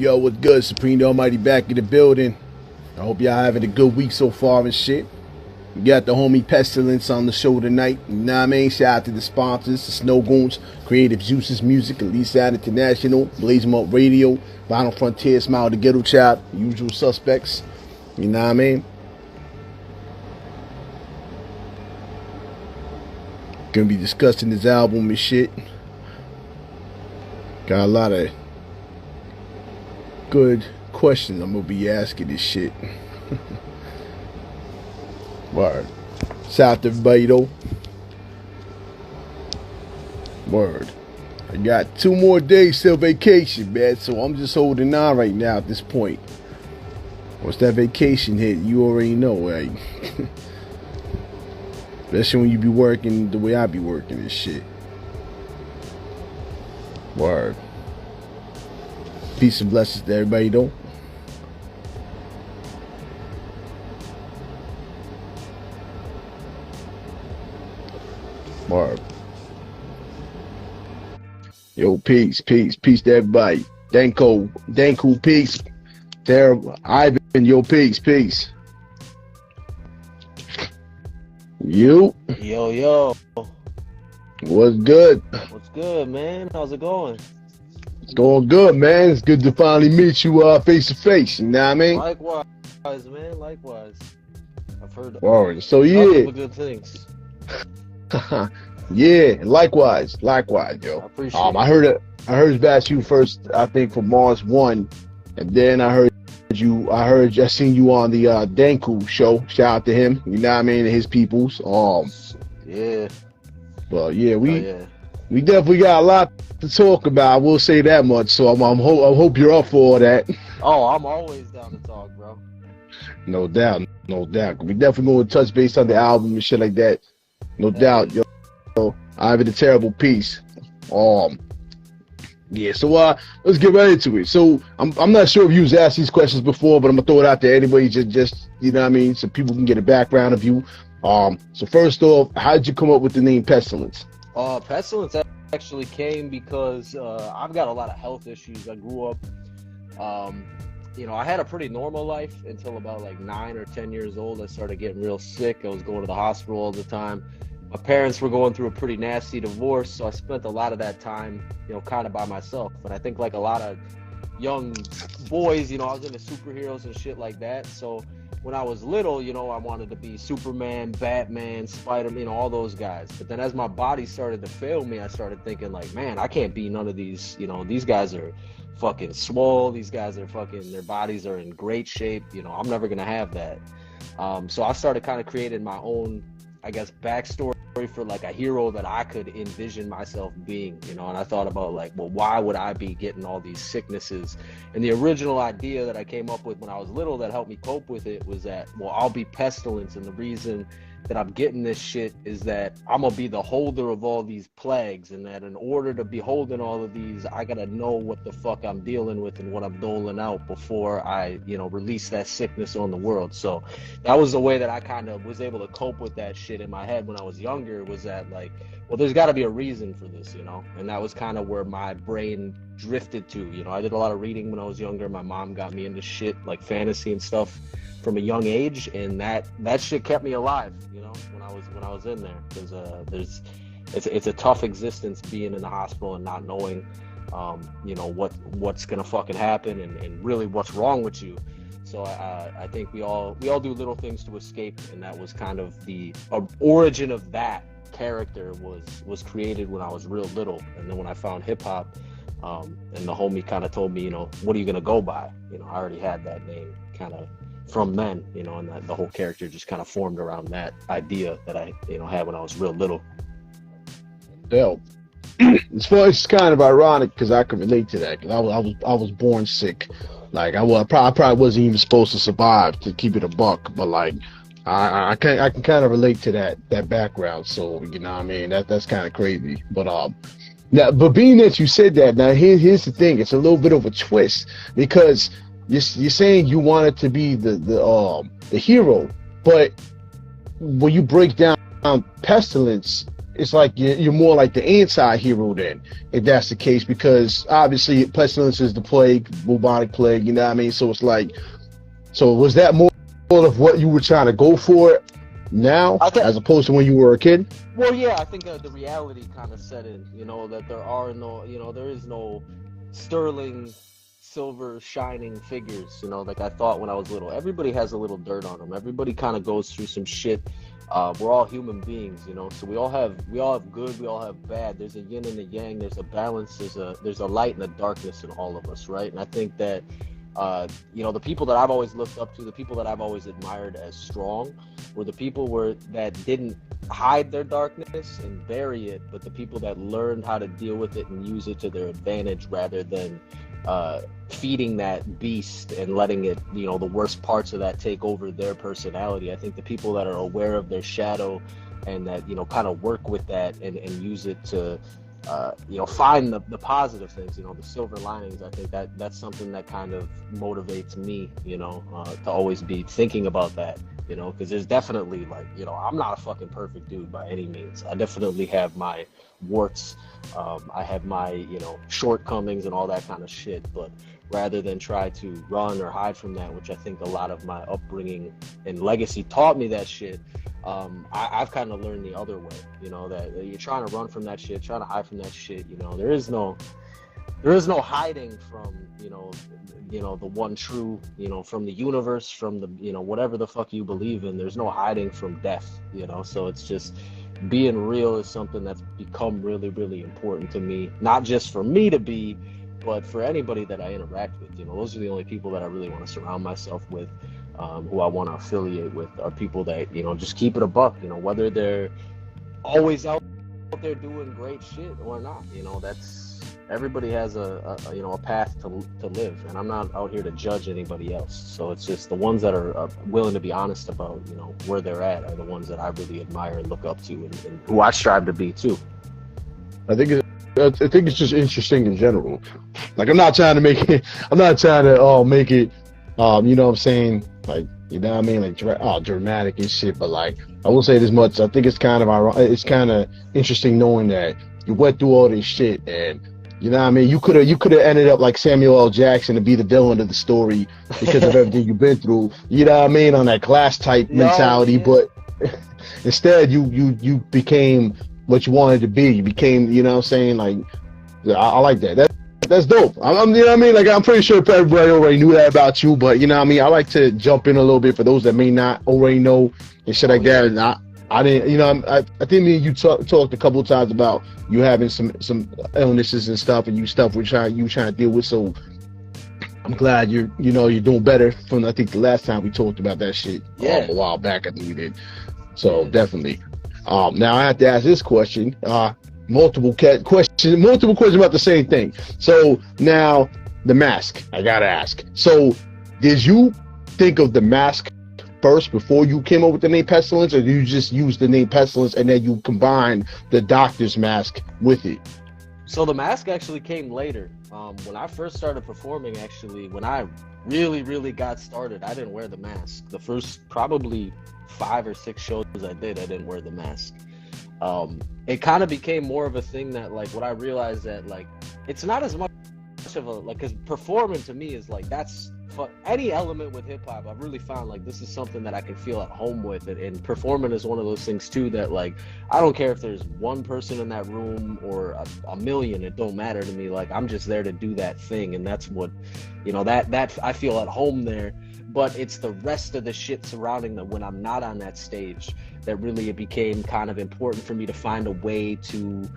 Yo, what's good? SupremeDaalmighty back in the building. I hope y'all having a good week so far and shit. We got the homie Pestilence on the show tonight. You know what I mean? Shout out to the sponsors, the Snow Goons, Creative Juices Music, Elise Out International, Blaze 'em Up Radio, Vinyl Frontier, Smile the Ghetto Child, Usual Suspects. You know what I mean? Gonna be discussing this album and shit. Got a lot of good questions I'm gonna be asking this shit. Word. Shout out to everybody though. Word. I got 2 more days till vacation, man. So I'm just holding on right now at this point. Once that vacation hit, you already know, right? Especially when you be working the way I be working and shit. Word. Peace and blessings to everybody though. Word. Yo, peace to everybody. Danko, peace. Terrible. Ivan, yo, peace. You? Yo. What's good? What's good, man? How's it going? It's going good, man. It's good to finally meet you face to face. You know what I mean? Likewise, man. Likewise. I've heard So yeah. Good things. Yeah, likewise, yo. I appreciate it. I heard about you first, I think for Mars 1, and then I seen you on the Danku show. Shout out to him, you know what I mean, and his peoples. Yeah. Well, yeah, we definitely got a lot to talk about. I will say that much. So I hope you're up for all that. Oh, I'm always down to talk, bro. No doubt. We definitely going to touch base on the album and shit like that. No doubt, yo. Ivan the Terrible Piece. Yeah, so let's get right into it. So I'm not sure if you was asked these questions before, but I'm gonna throw it out there anyway, just you know what I mean, so people can get a background of you. So first off, how did you come up with the name Pestilence? Pestilence actually came because I've got a lot of health issues. I grew up, I had a pretty normal life until about like 9 or 10 years old. I started getting real sick. I was going to the hospital all the time. My parents were going through a pretty nasty divorce, so I spent a lot of that time, kind of by myself. And I think like a lot of young boys, I was into superheroes and shit like that. So when I was little, I wanted to be Superman, Batman, Spider-Man, all those guys. But then as my body started to fail me, I started thinking like, man, I can't be none of these, these guys are fucking swole. These guys are their bodies are in great shape. I'm never going to have that. So I started kind of creating my own, I guess, backstory for like a hero that I could envision myself being, and I thought about like, well, why would I be getting all these sicknesses? And the original idea that I came up with when I was little that helped me cope with it was that, well, I'll be Pestilence, and the reason that I'm getting this shit is that I'm gonna be the holder of all these plagues, and that in order to be holding all of these, I gotta know what the fuck I'm dealing with and what I'm doling out before I, release that sickness on the world. So that was the way that I kind of was able to cope with that shit in my head when I was younger, was that like, well, there's got to be a reason for this, and that was kind of where my brain drifted to. I did a lot of reading when I was younger. My mom got me into shit like fantasy and stuff from a young age, and that shit kept me alive, when I was in there, because it's a tough existence being in the hospital and not knowing what's gonna fucking happen and really what's wrong with you. So I think we all do little things to escape, and that was kind of the origin of that character was created when I was real little. And then when I found hip hop, and the homie kind of told me, what are you gonna go by? I already had that name kind of from then, and that the whole character just kind of formed around that idea that I, had when I was real little. Dope. It's kind of ironic because I can relate to that, because I was born sick. Like I probably wasn't even supposed to survive, to keep it a buck, but like I can kind of relate to that background. So what I mean, that's kind of crazy. But but being that you said that, now here's the thing. It's a little bit of a twist, because you're saying you wanted to be the hero, but when you break down Pestilence, it's like you're more like the anti-hero then, if that's the case, because obviously pestilence is the plague, bubonic plague, you know what I mean? So it's like, so was that more of what you were trying to go for now, as opposed to when you were a kid? Well, yeah, I think the reality kind of set in, you know, that there are no, you know, there is no sterling silver shining figures, you know, like I thought when I was little. Everybody has a little dirt on them. Everybody kind of goes through some shit. We're all human beings, you know, so we all have good, we all have bad. There's a yin and a yang, there's a balance, there's a light and a darkness in all of us, right? And I think that you know, the people that I've always looked up to, the people that I've always admired as strong, were the people that didn't hide their darkness and bury it, but the people that learned how to deal with it and use it to their advantage, rather than feeding that beast and letting it, you know, the worst parts of that take over their personality. I think the people that are aware of their shadow and that, you know, kind of work with that and use it to you know, find the positive things, you know, the silver linings. I think that's something that kind of motivates me, you know, to always be thinking about that, you know, because there's definitely, like, you know, I'm not a fucking perfect dude by any means. I definitely have my warts. I have my, you know, shortcomings and all that kind of shit, but rather than try to run or hide from that, which I think a lot of my upbringing and legacy taught me that shit, I've kind of learned the other way, you know, that you're trying to run from that shit, trying to hide from that shit, you know, there is no hiding from, you know, the one true, you know, from the universe, from the, you know, whatever the fuck you believe in, there's no hiding from death, you know. So it's just, being real is something that's become really, really important to me, not just for me to be, but for anybody that I interact with. You know, those are the only people that I really want to surround myself with, who I want to affiliate with, are people that, you know, just keep it a buck, you know, whether they're always out there doing great shit or not. You know, that's, everybody has a you know, a path to live, and I'm not out here to judge anybody else. So it's just the ones that are willing to be honest about, you know, where they're at, are the ones that I really admire and look up to, and who I strive to be too. I think it's just interesting in general. Like, I'm not trying to make it, you know what I'm saying, like, you know what I mean, like, dramatic and shit, but like, I will say this much, I think it's kind of interesting knowing that you went through all this shit, and you know what I mean, you could have ended up like Samuel L. Jackson to be the villain of the story because of everything you've been through, you know what I mean, on that class type mentality, yeah. But instead you became what you wanted to be. You became, you know what I'm saying, like, I like that. That's dope. I'm, you know what I mean? Like, I'm pretty sure everybody already knew that about you, but you know what I mean? I like to jump in a little bit for those that may not already know and shit like that. And I didn't, you know, I think me and you talked a couple of times about you having some illnesses and stuff, and you trying to deal with. So I'm glad you're doing better from, I think, the last time we talked about that shit a while back. I think we did. So definitely. Now I have to ask this question. Multiple questions about the same thing. So now the mask, I gotta ask. So did you think of the mask first before you came up with the name Pestilence, or did you just use the name Pestilence and then you combined the doctor's mask with it? So the mask actually came later. When I first started performing, actually, when I really, really got started, I didn't wear the mask. The first probably 5 or 6 shows I didn't wear the mask. It kind of became more of a thing that, like, what I realized that, like, it's not as much of a, like, because performing to me is like, that's for any element with hip hop. I've really found, like, this is something that I can feel at home with, and performing is one of those things too that, like, I don't care if there's one person in that room or a million, it don't matter to me. Like, I'm just there to do that thing, and that's what, you know, that I feel at home there. But it's the rest of the shit surrounding them when I'm not on that stage that really it became kind of important for me to find a way to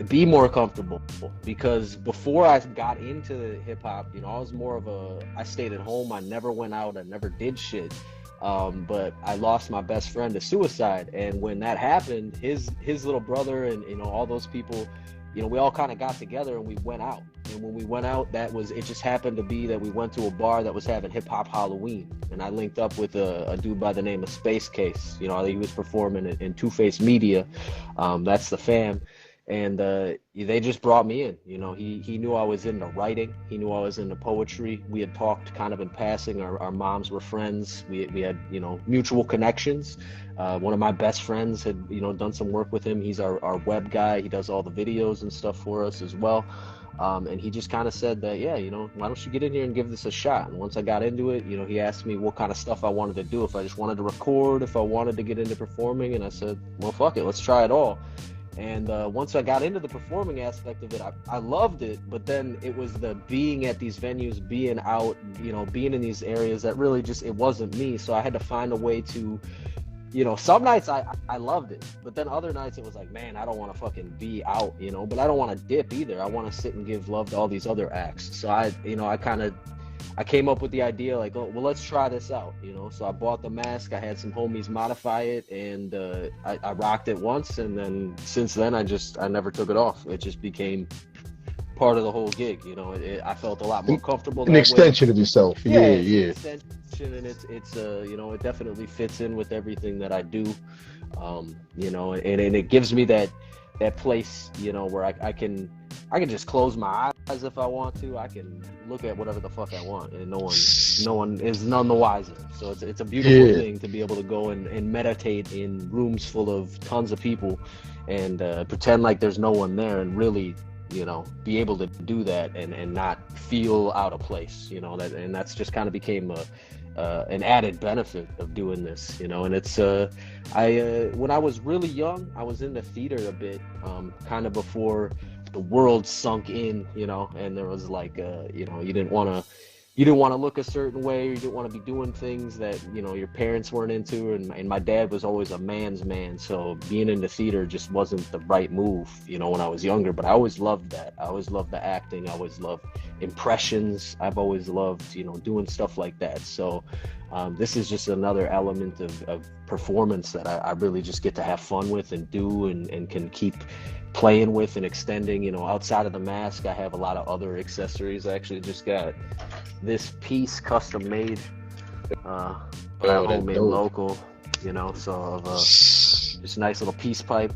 be more comfortable. Because before I got into hip hop, you know, I was more of I stayed at home, I never went out, I never did shit. But I lost my best friend to suicide, and when that happened, his little brother and, you know, all those people, you know, we all kind of got together and we went out. And when we went out, it just happened to be that we went to a bar that was having hip hop Halloween, and I linked up with a dude by the name of Space Case. You know, he was performing in Two Face Media. That's the fam. And they just brought me in. You know, he knew I was into writing. He knew I was into poetry. We had talked kind of in passing. Our moms were friends. We had, you know, mutual connections. One of my best friends had, you know, done some work with him. He's our web guy. He does all the videos and stuff for us as well. And he just kind of said that, yeah, you know, why don't you get in here and give this a shot? And once I got into it, you know, he asked me what kind of stuff I wanted to do, if I just wanted to record, if I wanted to get into performing. And I said, well, fuck it, let's try it all. And once I got into the performing aspect of it, I loved it. But then it was the being at these venues, being out, you know, being in these areas that really just, it wasn't me. So I had to find a way to, you know, some nights I loved it, but then other nights it was like, man, I don't want to fucking be out, you know, but I don't want to dip either. I want to sit and give love to all these other acts. So I came up with the idea like, oh, well, let's try this out, you know. So I bought the mask. I had some homies modify it, and I rocked it once, and then since then I never took it off. It just became part of the whole gig, you know. I felt a lot more comfortable. An extension of yourself. Yeah. And it's you know, it definitely fits in with everything that I do, you know, and it gives me that place, you know, where I can just close my eyes if I want to. I can look at whatever the fuck I want, and no one is none the wiser. So it's a beautiful thing to be able to go and meditate in rooms full of tons of people and pretend like there's no one there, and really, you know, be able to do that and not feel out of place, you know. That's just kind of became an added benefit of doing this, you know. And it's when I was really young, I was into theater a bit, kind of before the world sunk in, you know, and there was like you know, you didn't want to look a certain way, or you didn't want to be doing things that, you know, your parents weren't into, and my dad was always a man's man, so being into theater just wasn't the right move, you know, when I was younger. But I always loved that. I always loved the acting. I always loved impressions. I've always loved, you know, doing stuff like that. So this is just another element of performance that I really just get to have fun with and do, and can keep playing with and extending. You know, outside of the mask, I have a lot of other accessories. I actually just got this piece custom made, homemade local, you know, so of this nice little peace pipe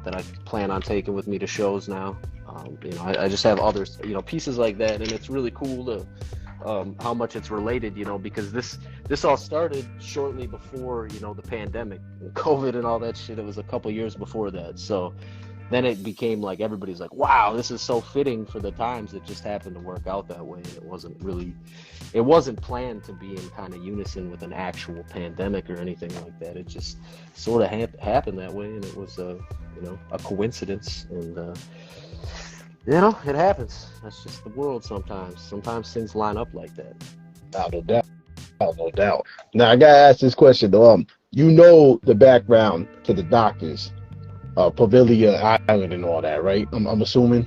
that I plan on taking with me to shows now. You know, I just have others, you know, pieces like that, and it's really cool to how much it's related, you know, because this all started shortly before, you know, the pandemic and COVID and all that shit. It was a couple years before that, so then it became like everybody's like, wow, this is so fitting for the times. It just happened to work out that way. And it wasn't planned to be in kind of unison with an actual pandemic or anything like that. It just sort of happened that way. And it was, you know, a coincidence. And, you know, it happens. That's just the world sometimes. Sometimes things line up like that. No doubt. Now, I got to ask this question, though. You know the background to the doctors. Pavilia Island and all that, right? I'm assuming.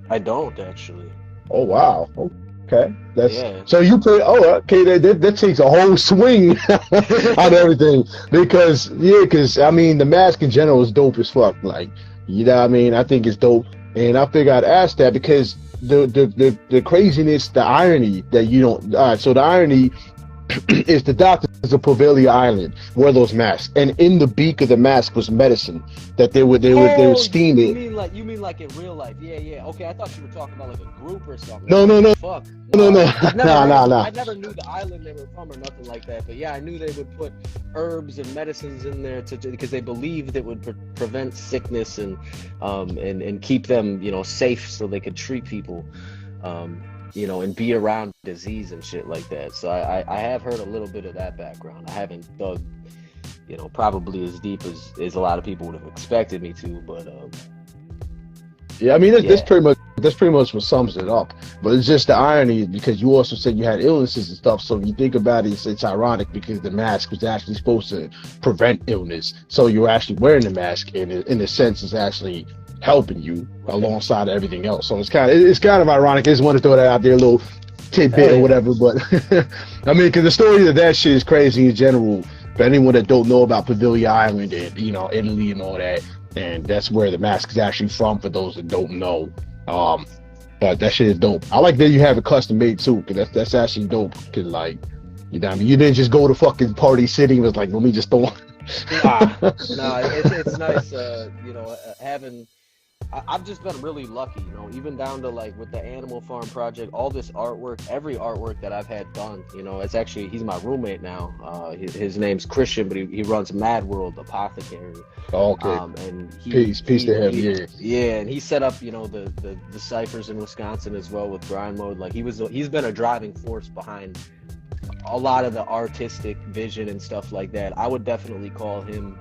I don't actually. Oh wow. Okay. So you play. Oh, okay. That takes a whole swing on everything because I mean the mask in general is dope as fuck. Like, you know what I mean? I think it's dope, and I figured I'd ask that because the craziness, the irony that you don't. All right. So the irony is the doctors of Pavilia Island wore those masks, and in the beak of the mask was medicine that they would steam it. You mean like in real life? Yeah. Okay, I thought you were talking about like a group or something. No. Fuck. No. I never knew the island they were from or nothing like that. But yeah, I knew they would put herbs and medicines in there because they believed it would prevent sickness and keep them, you know, safe so they could treat people. You know, and be around disease and shit like that. So I have heard a little bit of that background. I haven't dug, you know, probably as deep as a lot of people would have expected me to, but yeah, I mean that's pretty much what sums it up. But it's just the irony because you also said you had illnesses and stuff. So if you think about it, it's ironic because the mask was actually supposed to prevent illness. So you're actually wearing the mask, and in a sense, it's actually helping you alongside everything else. So it's kind of ironic. I just want to throw that out there, a little tidbit or whatever. But I mean, because the story of that shit is crazy in general. For anyone that don't know about Pavilia Island and, you know, Italy and all that, and that's where the mask is actually from. For those that don't know, but that shit is dope. I like that you have it custom made too, because that's actually dope. Because like, you know what I mean, you didn't just go to fucking Party City and was like, let me just throw. No, it's nice, you know, having I've just been really lucky, you know, even down to like with the Animal Farm project, all this artwork, every artwork that I've had done, you know, it's actually, he's my roommate now. His name's Christian, but he runs Mad World Apothecary. Oh, okay. And Peace to him. Yeah. Yeah, and he set up, you know, the ciphers in Wisconsin as well with grind mode. Like he's been a driving force behind a lot of the artistic vision and stuff like that. I would definitely call him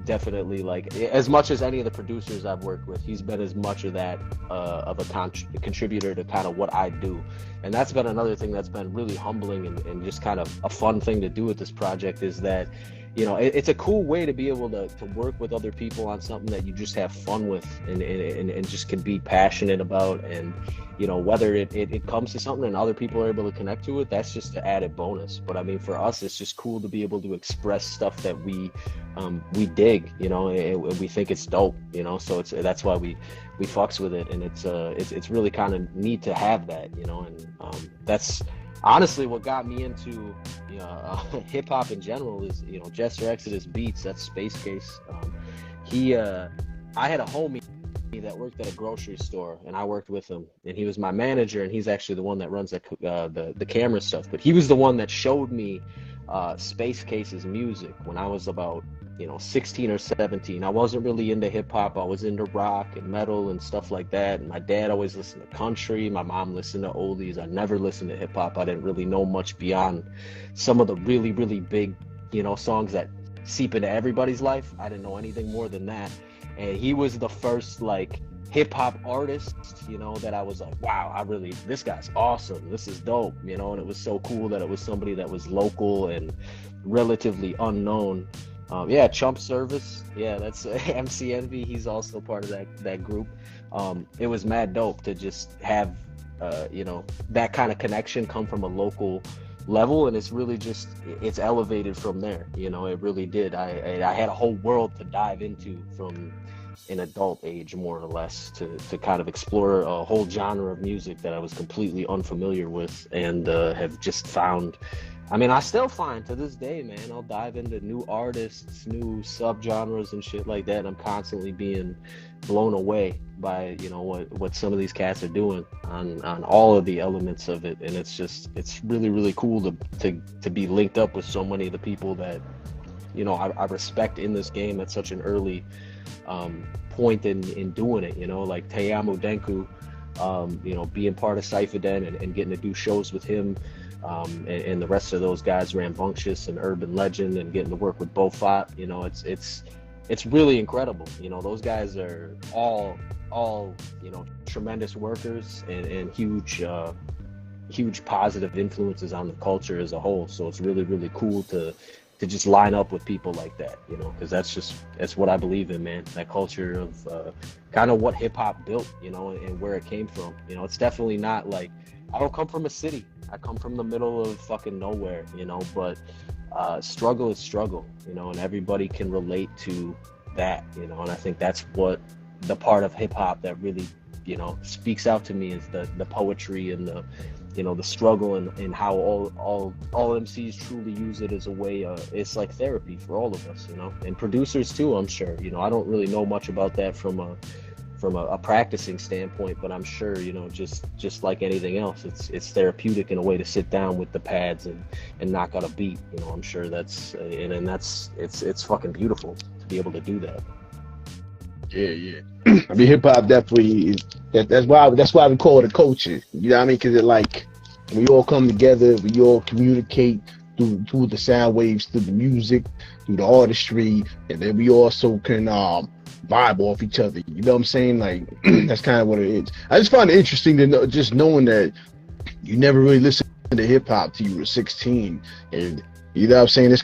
definitely, like, as much as any of the producers I've worked with, he's been as much of that of a contributor to kind of what I do. And that's been another thing that's been really humbling and just kind of a fun thing to do with this project, is that, you know, it's a cool way to be able to work with other people on something that you just have fun with and just can be passionate about. And, you know, whether it comes to something and other people are able to connect to it, that's just an added bonus. But I mean, for us, it's just cool to be able to express stuff that we dig, you know, and we think it's dope, you know. So that's why we fucks with it, and it's really kind of neat to have that, you know. And that's honestly what got me into, you know, hip hop in general is, you know, Jester Exodus Beats. That's Space Case. I had a homie that worked at a grocery store, and I worked with him, and he was my manager, and he's actually the one that runs the camera stuff. But he was the one that showed me Space Case's music when I was about, you know, 16 or 17. I wasn't really into hip hop. I was into rock and metal and stuff like that. And my dad always listened to country. My mom listened to oldies. I never listened to hip hop. I didn't really know much beyond some of the really, really big, you know, songs that seep into everybody's life. I didn't know anything more than that. And he was the first, like, hip hop artist, you know, that I was like, wow, this guy's awesome. This is dope, you know. And it was so cool that it was somebody that was local and relatively unknown. Yeah, Chump Service. Yeah, that's MC Envy. He's also part of that group. It was mad dope to just have, you know, that kind of connection come from a local level, and it's really just, it's elevated from there. You know, it really did. I had a whole world to dive into from an adult age, more or less, to kind of explore a whole genre of music that I was completely unfamiliar with, and have just found. I mean, I still find to this day, man, I'll dive into new artists, new subgenres and shit like that. I'm constantly being blown away by, you know, what some of these cats are doing on all of the elements of it. And it's really, really cool to be linked up with so many of the people that, you know, I respect in this game at such an early point in doing it, you know, like Teyamu Denku, you know, being part of Cypher Den and getting to do shows with him. And the rest of those guys, Rambunctious and Urban Legend, and getting to work with Bofat, you know, it's really incredible. You know, those guys are all you know, tremendous workers and huge positive influences on the culture as a whole. So it's really, really cool to just line up with people like that, you know, because that's what I believe in, man. That culture of kind of what hip hop built, you know, and where it came from. You know, it's definitely not like, I don't come from a city. I come from the middle of fucking nowhere, you know, but struggle is struggle, you know, and everybody can relate to that, you know. And I think that's what the part of hip hop that really, you know, speaks out to me is the poetry and the, you know, the struggle and how all MCs truly use it as a way. It's like therapy for all of us, you know, and producers too, I'm sure. You know, I don't really know much about that from a practicing standpoint, but I'm sure, you know, just like anything else, it's therapeutic in a way to sit down with the pads and knock out a beat. You know, I'm sure that's it's fucking beautiful to be able to do that. Yeah. I mean, hip hop definitely is. That's why we call it a culture. You know what I mean? Because it, like, we all come together, we all communicate through the sound waves, through the music, through the artistry, and then we also can vibe off each other. You know what I'm saying? Like, that's kind of what it is. I just find it interesting to know, just knowing that you never really listened to hip hop till you were 16, and you know what I'm saying? It's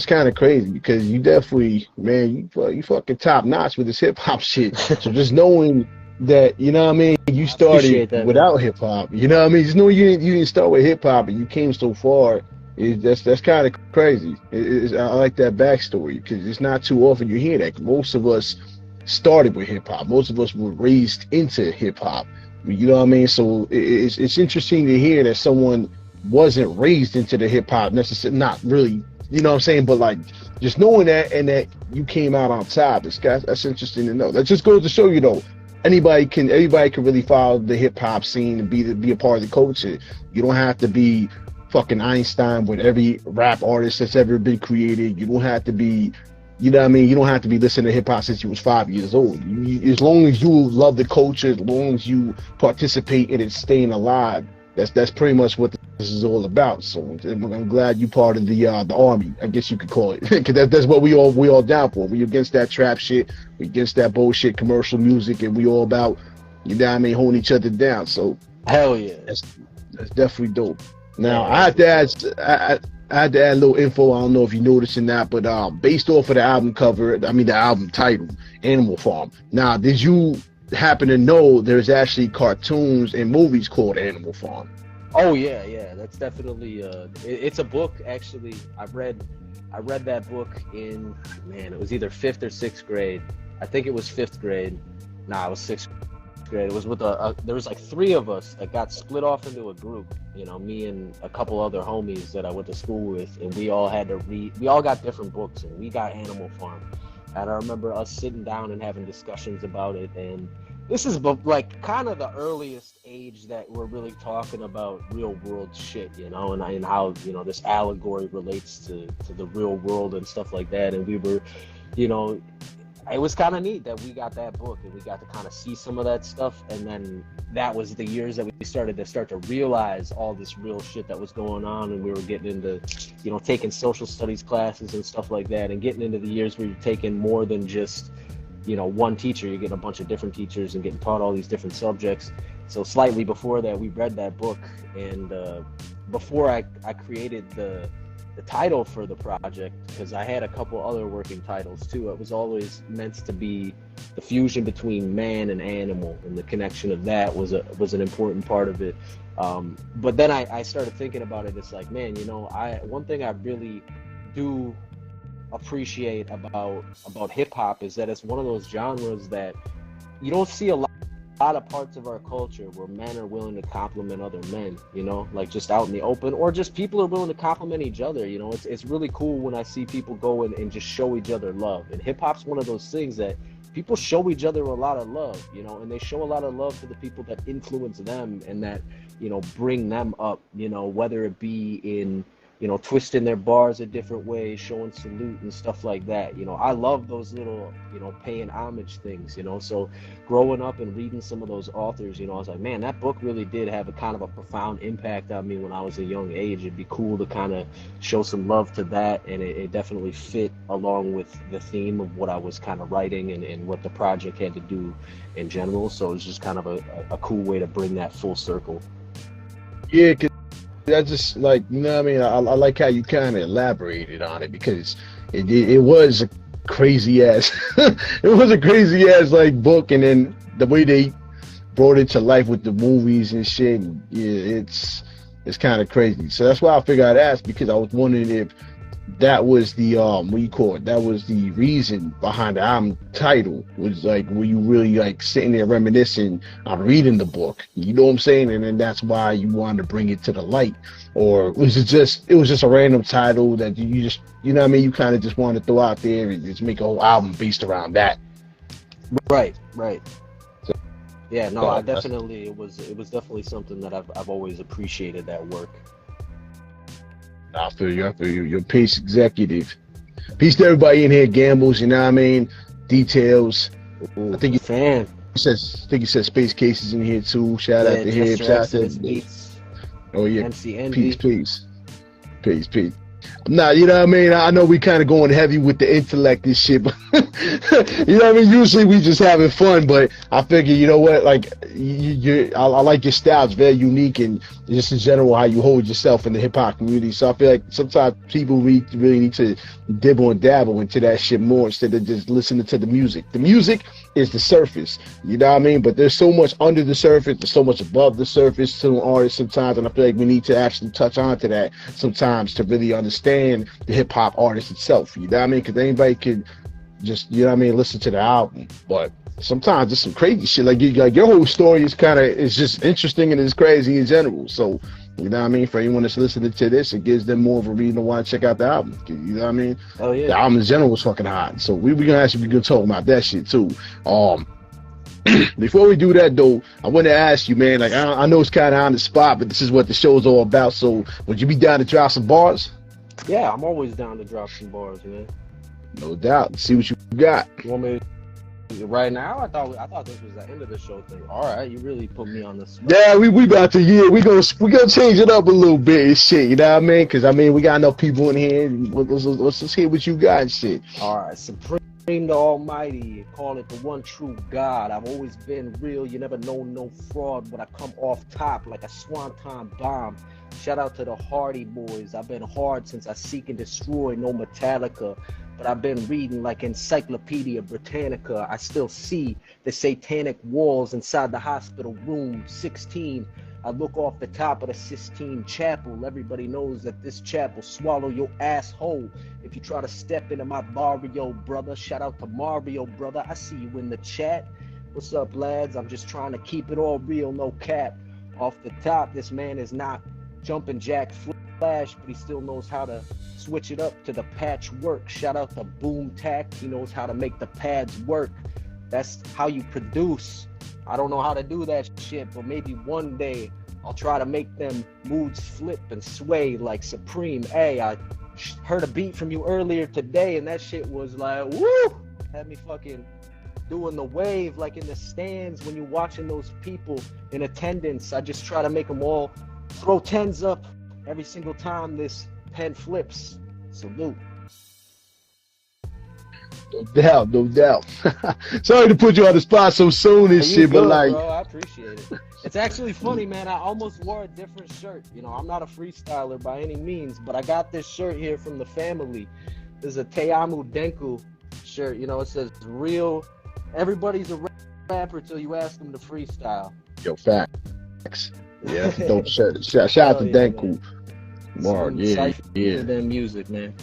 kind of crazy because you definitely, man, you fucking top notch with this hip hop shit. So just knowing that, you know what I mean, you started without hip hop. You know what I mean? Just knowing you didn't start with hip hop and you came so far. That's kind of crazy. I like that backstory because it's not too often you hear that. Most of us started with hip hop. Most of us were raised into hip hop. You know what I mean? So it's interesting to hear that someone wasn't raised into the hip hop necessarily, not really, you know what I'm saying, but like just knowing that, and that you came out on top, that's interesting to know. That just goes to show you, though, everybody can really follow the hip hop scene and be a part of the culture. You don't have to be fucking Einstein with every rap artist that's ever been created. You don't have to be, you know what I mean? You don't have to be listening to hip hop since you was 5 years old. As long as you love the culture, as long as you participate in it staying alive, that's pretty much what this is all about. So I'm glad you part of the army, I guess you could call it, because that's what we all down for. We against that trap shit, we against that bullshit commercial music, and we all about, you know what I mean, holding each other down. So hell yeah, that's definitely dope. Now I had to add a little info. I don't know if you noticed in that, but based off of the album cover, I mean the album title, Animal Farm. Now, did you happen to know there's actually cartoons and movies called Animal Farm? Oh yeah, that's definitely it's a book. Actually, I read that book in, man, it was either 5th or 6th grade. I think it was 5th grade. Nah, it was 6th grade. It was with there was like 3 of us that got split off into a group, you know, me and a couple other homies that I went to school with, and we all had to read. We all got different books, and we got Animal Farm. And I remember us sitting down and having discussions about it, and this is like kind of the earliest age that we're really talking about real world shit, you know, and how, you know, this allegory relates to the real world and stuff like that. And we were, you know, it was kind of neat that we got that book and we got to kind of see some of that stuff. And then that was the years that we started to realize all this real shit that was going on, and we were getting into, you know, taking social studies classes and stuff like that, and getting into the years where you're taking more than just, you know, one teacher. You're getting a bunch of different teachers and getting taught all these different subjects. So slightly before that, we read that book, and before I created the title for the project, because I had a couple other working titles too. It was always meant to be the fusion between man and animal, and the connection of that was an important part of it. But then I started thinking about it. It's like, man, you know, one thing I really do appreciate about hip hop is that it's one of those genres that you don't see a lot of parts of our culture where men are willing to compliment other men, you know, like just out in the open, or just people are willing to compliment each other. You know, it's really cool when I see people go and just show each other love. And hip hop's one of those things that people show each other a lot of love, you know, and they show a lot of love to the people that influence them and that, you know, bring them up, you know, whether it be in, you know, twisting their bars a different way, showing salute and stuff like that. You know, I love those little, you know, paying homage things, you know. So growing up and reading some of those authors, you know, I was like, man, that book really did have a kind of a profound impact on me when I was a young age. It'd be cool to kind of show some love to that, and it definitely fit along with the theme of what I was kind of writing and what the project had to do in general. So it was just kind of a cool way to bring that full circle. Yeah, I just, like, you know what I mean? I like how you kind of elaborated on it, because it was a crazy ass, it was a crazy ass like book, and then the way they brought it to life with the movies and shit, yeah, it's kind of crazy. So that's why I figured I'd ask, because I was wondering if that was the that was the reason behind the album title. Was like, were you really like sitting there reminiscing on reading the book, you know what I'm saying, and then that's why you wanted to bring it to the light? Or was it just a random title that you just, you know what I mean, you kind of just wanted to throw out there and just make a whole album based around that? Right. So, yeah, no, I definitely, it was definitely something that I've always appreciated, that work. I feel you. You're a peace executive. Peace to everybody in here, Gambles, you know what I mean? Details. Ooh, I think you fan. I think you said Space Cases in here too. Shout out to him. Shout out to Beats. Oh yeah. MC Envy. Peace. Nah, you know what I mean? I know we kind of going heavy with the intellect and shit, but you know what I mean? Usually we just having fun, but I figure, you know what, like, I like your style. It's very unique, and just in general how you hold yourself in the hip-hop community. So I feel like sometimes people really need to dibble and dabble into that shit more instead of just listening to the music. The music is the surface, you know what I mean? But there's so much under the surface, there's so much above the surface to an artist sometimes, and I feel like we need to actually touch on to that sometimes to really understand the hip-hop artist itself, you know what I mean? Because anybody could just, you know what I mean, listen to the album, but sometimes it's some crazy shit. Like your whole story is just interesting and it's crazy in general. So You know what I mean? For anyone that's listening to this, it gives them more of a reason to want to check out the album. You know what I mean? Oh yeah. The album in general was fucking hot. So we gonna actually be good talking about that shit too. Before we do that though, I want to ask you, man. Like I know it's kind of on the spot, but this is what the show's all about. So would you be down to drop some bars? Yeah, I'm always down to drop some bars, man. No doubt. Let's see what you got. You want me right now? I thought this was the end of the show thing. All right, you really put me on the spot. Yeah, we about to we gonna change it up a little bit and shit. You know what I mean? Because I mean we got enough people in here. Let's hear what you got and shit. All right, SupremeDaalmighty, call it the one true God. I've always been real. You never know no fraud, but I come off top like a swanton bomb. Shout out to the Hardy Boys. I've been hard since I seek and destroy. No Metallica. But I've been reading like Encyclopedia Britannica. I still see the satanic walls inside the hospital room 16. I look off the top of the Sistine Chapel. Everybody knows that this chapel swallow your asshole if you try to step into my barrio, brother. Shout out to Mario, brother. I see you in the chat. What's up, lads? I'm just trying to keep it all real, no cap. Off the top, this man is not jumping jack flash, but he still knows how to switch it up to the patchwork. Shout out to Boom Tack. He knows how to make the pads work. That's how you produce. I don't know how to do that shit, but maybe one day I'll try to make them moods flip and sway like Supreme. Hey, I heard a beat from you earlier today, and that shit was like, woo! Had me fucking doing the wave like in the stands when you're watching those people in attendance. I just try to make them all throw tens up every single time this pen flips. Salute. No doubt. Sorry to put you on the spot so soon and shit, but like, bro, I appreciate it. It's actually funny, man. I almost wore a different shirt. You know, I'm not a freestyler by any means, but I got this shirt here from the family. This is a Teamu Denku shirt. You know, it says real. Everybody's a rapper till you ask them to freestyle. Yo, facts. Yeah, that's a dope shirt. Shout out to Denku. Mark, yeah. Than music, man.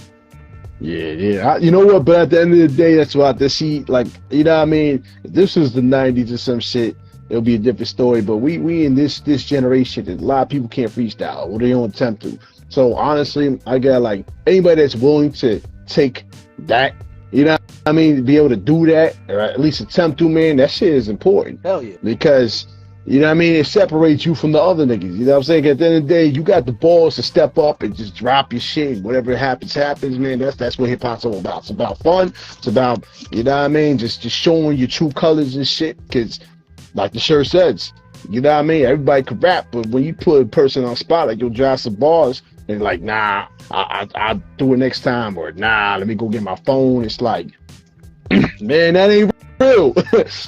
Yeah. You know what? But at the end of the day, that's what I see. Like, you know what I mean? If this was the '90s or some shit, it'll be a different story. But we in this generation, a lot of people can't freestyle or they don't attempt to. So honestly, I got like anybody that's willing to take that, you know what I mean, be able to do that or at least attempt to, man, that shit is important. Hell yeah. Because you know what I mean? It separates you from the other niggas. You know what I'm saying? At the end of the day, you got the balls to step up and just drop your shit. Whatever happens, man. That's what hip hop's all about. It's about fun. It's about, you know what I mean? Just showing your true colors and shit. Because, like the shirt says, you know what I mean? Everybody can rap, but when you put a person on spot, like you'll drop some bars and like, nah, I'll do it next time, or nah, let me go get my phone. It's like, man, that ain't real.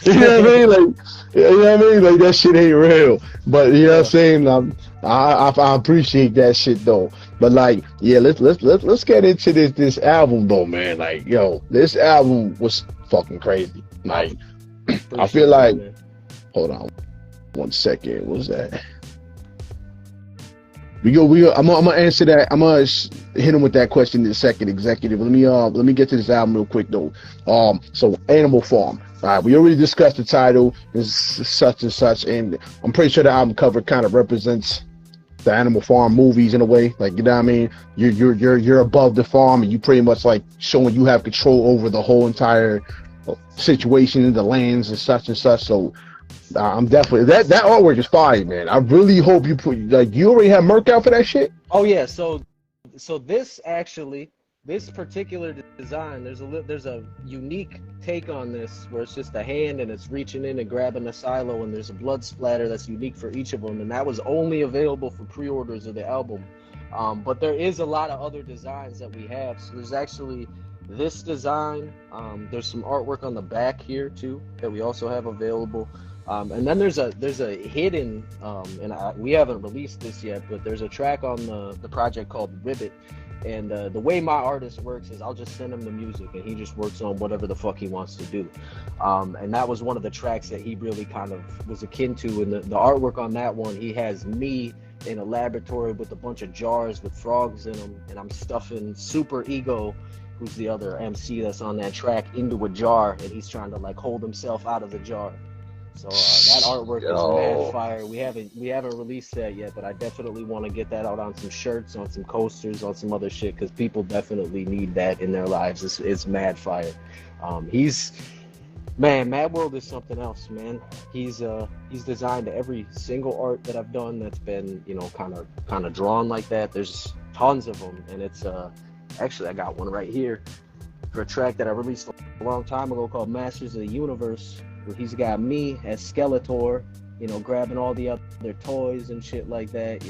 You know what I mean? Like, you know what I mean? Like, that shit ain't real. But you know what I'm saying? I appreciate that shit though. But like, yeah, let's get into this album though, man. Like, yo, this album was fucking crazy. Like, I feel like, hold on 1 second. What's that? We go. I'm gonna answer that. I'm gonna hit him with that question in a second, executive. Let me get to this album real quick though. So Animal Farm. All right, we already discussed the title. Is such and such, and I'm pretty sure the album cover kind of represents the Animal Farm movies in a way. Like, you know what I mean? You're above the farm, and you pretty much like showing you have control over the whole entire situation, the lands and such. So I'm definitely that artwork is fire, man. I really hope you put like you already have Merc out for that shit. Oh yeah, so this particular design, there's a unique take on this where it's just a hand and it's reaching in and grabbing the silo, and there's a blood splatter that's unique for each of them, and that was only available for pre-orders of the album. But there is a lot of other designs that we have. So there's actually this design. There's some artwork on the back here too that we also have available. And then there's a hidden, we haven't released this yet, but there's a track on the project called Ribbit. And the way my artist works is I'll just send him the music and he just works on whatever the fuck he wants to do. And that was one of the tracks that he really kind of was akin to. And the artwork on that one, he has me in a laboratory with a bunch of jars with frogs in them, and I'm stuffing Super Ego, who's the other MC that's on that track, into a jar, and he's trying to like hold himself out of the jar. So that artwork is mad Yo, fire. We haven't released that yet, but I definitely want to get that out on some shirts, on some coasters, on some other shit, because people definitely need that in their lives. It's mad fire. He's Man, Mad World is something else, man. He's designed every single art that I've done that's been, kind of drawn like that. There's tons of them, and it's actually I got one right here for a track that I released a long time ago called Masters of the Universe, where he's got me as Skeletor, grabbing all the other toys and shit like that.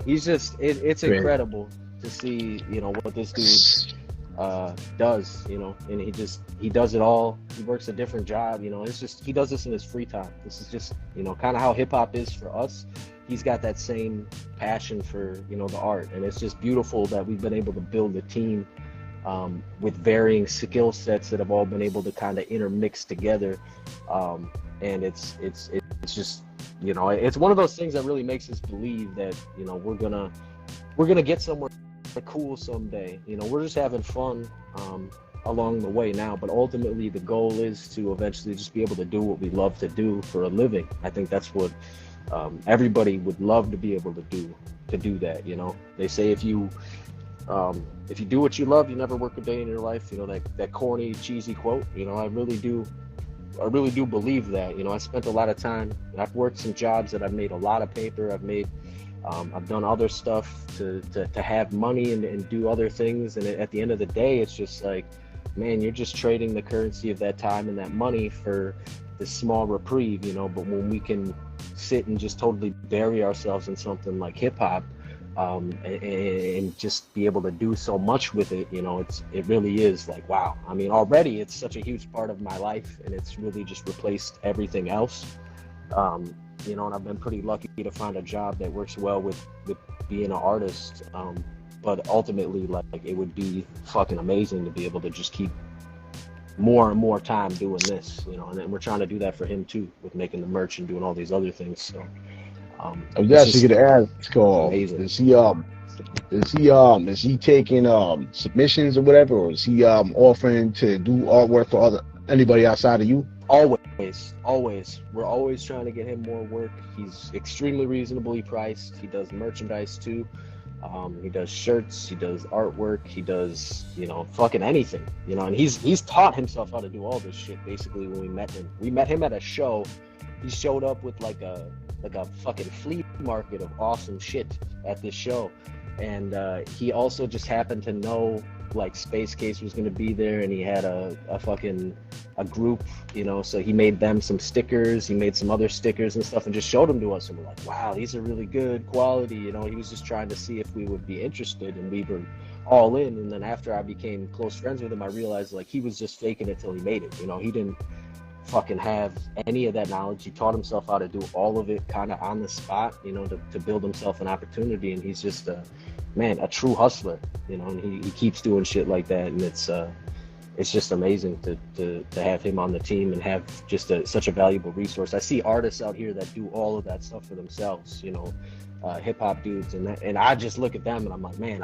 He's just it's great. incredible to see, what this dude does, and he does it all. He works a different job, it's just, he does this in his free time. This is just, kind of how hip hop is for us. He's got that same passion for, the art, and it's just beautiful that we've been able to build a team with varying skill sets that have all been able to kind of intermix together. And it's just, it's one of those things that really makes us believe that, we're gonna get somewhere cool someday. We're just having fun along the way now, but ultimately the goal is to eventually just be able to do what we love to do for a living. I think that's what everybody would love to be able to do that. They say if you do what you love, you never work a day in your life. That corny, cheesy quote. I really do believe that. I spent a lot of time, and I've worked some jobs that I've made a lot of paper. I've done other stuff to have money and do other things. And at the end of the day, it's just like, man, you're just trading the currency of that time and that money for this small reprieve, But when we can sit and just totally bury ourselves in something like hip hop, and just be able to do so much with it, it really is like, wow. I mean, already it's such a huge part of my life, and it's really just replaced everything else. And I've been pretty lucky to find a job that works well with being an artist. But ultimately, like, it would be fucking amazing to be able to just keep more and more time doing this, and then we're trying to do that for him too, with making the merch and doing all these other things. So, I was actually gonna ask, amazing. is he taking submissions or whatever, or is he offering to do artwork for anybody outside of you? Always. We're always trying to get him more work. He's extremely reasonably priced. He does merchandise too. He does shirts. He does artwork. He does, fucking anything. And he's taught himself how to do all this shit. Basically, when we met him at a show. He showed up with like a fucking flea market of awesome shit at this show, and he also just happened to know like Space Case was going to be there, and he had a group, so he made them some stickers. He made some other stickers and stuff and just showed them to us, and we're like, wow, these are really good quality. He was just trying to see if we would be interested, and we were all in. And then after I became close friends with him, I realized like he was just faking it till he made it. He didn't fucking have any of that knowledge. He taught himself how to do all of it kind of on the spot, to build himself an opportunity. And he's just a true hustler, and he keeps doing shit like that. And it's just amazing to have him on the team and have just such a valuable resource. I see artists out here that do all of that stuff for themselves, hip hop dudes, and I just look at them and I'm like, man,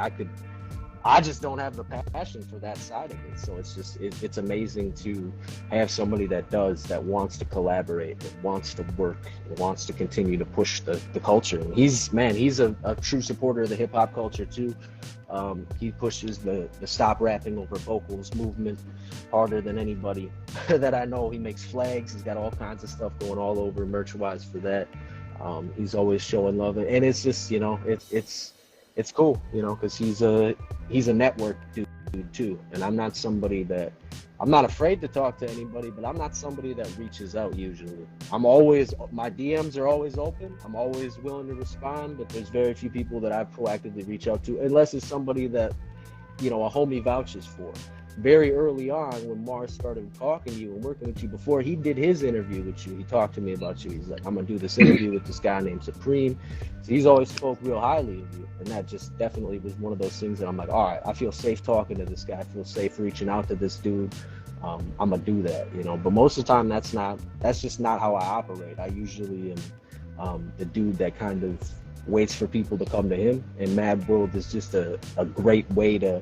I just don't have the passion for that side of it. So it's amazing to have somebody that wants to collaborate, that wants to work, and wants to continue to push the culture. And he's a true supporter of the hip hop culture too. He pushes the stop rapping over vocals movement harder than anybody that I know. He makes flags. He's got all kinds of stuff going all over merch wise for that. He's always showing love, and it's just, it's cool, because he's a network dude too. And I'm not afraid to talk to anybody, but I'm not somebody that reaches out usually. My DMs are always open. I'm always willing to respond, but there's very few people that I proactively reach out to, unless it's somebody that, a homie vouches for. Very early on, when Mars started talking to you and working with you, before he did his interview with you, he talked to me about you. He's like, I'm gonna do this interview with this guy named Supreme. So he's always spoke real highly of you, and that just definitely was one of those things that I'm like, all right, I feel safe talking to this guy. I feel safe reaching out to this dude. I'm gonna do that, But most of the time, that's just not how I operate. I usually am the dude that kind of waits for people to come to him, and Mad World is just a great way to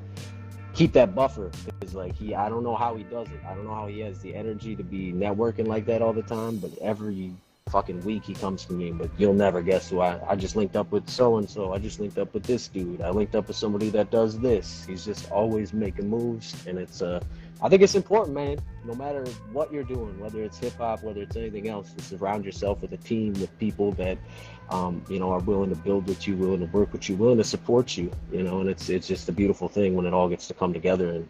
keep that buffer, because like I don't know how he does it. I don't know how he has the energy to be networking like that all the time, but every fucking week he comes to me, but you'll never guess who I just linked up with so and so. I just linked up with this dude. I linked up with somebody that does this. He's just always making moves, and it's I think it's important, man. No matter what you're doing, whether it's hip hop, whether it's anything else, to surround yourself with a team, with people that you know, are willing to build with you, willing to work with you, willing to support you. You know, and it's just a beautiful thing when it all gets to come together, and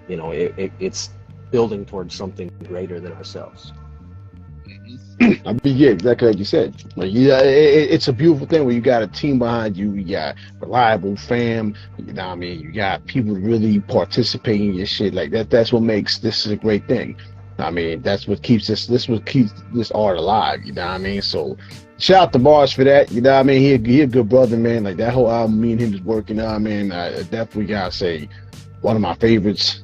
you know, it's building towards something greater than ourselves. I mean, yeah, exactly like you said. Like, yeah, it's a beautiful thing when you got a team behind you. You got reliable fam. You know what I mean? You got people really participating in your shit like that. That's what makes this a great thing. I mean, that's what keeps this. This what keeps this art alive. You know what I mean? So, shout out to Mars for that. You know what I mean? He a good brother, man. Like that whole album, me and him is working on. Man, I definitely gotta say, one of my favorites.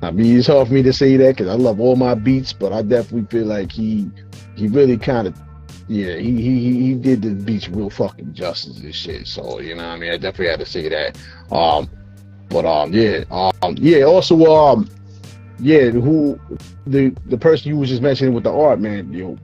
I mean, it's hard for me to say that because I love all my beats, but I definitely feel like he really kind of, yeah, he did the beats real fucking justice and shit. So, you know what I mean? I definitely had to say that. Yeah, also, yeah, who the person you was just mentioning with the art, man, you know,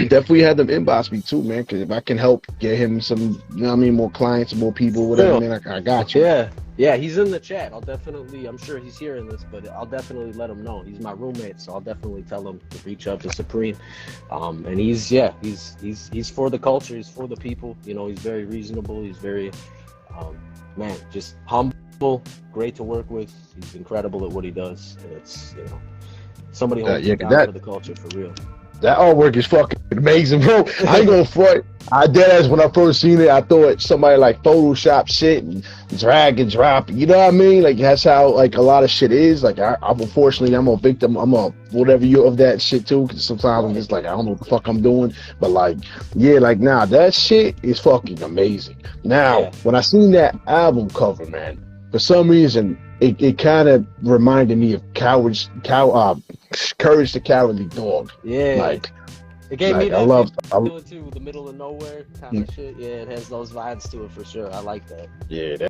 definitely had them inbox me too, man, because if I can help get him some, you know what I mean, more clients, more people, whatever, man, I got you. Yeah, he's in the chat. I'm sure he's hearing this, but I'll definitely let him know. He's my roommate, so I'll definitely tell him to reach out to Supreme. And he's for the culture, he's for the people. You know, he's very reasonable. He's very, man, just humble, great to work with. He's incredible at what he does. And it's, you know, somebody holds it down for the culture for real. That artwork is fucking amazing, bro. I ain't gonna front. I did as when I first seen it, I thought somebody like Photoshop shit and drag and drop. You know what I mean? Like that's how like a lot of shit is. Like I'm unfortunately I'm a victim. I'm a whatever you of that shit too. Because sometimes I'm just like I don't know what the fuck I'm doing. But like yeah, like now that shit is fucking amazing. Now when I seen that album cover, man, for some reason it kind of reminded me of Courage the Cowardly Dog. Yeah. Like it gave me that. I love too, the middle of nowhere kind of shit. Yeah, it has those vibes to it for sure. I like that. Yeah,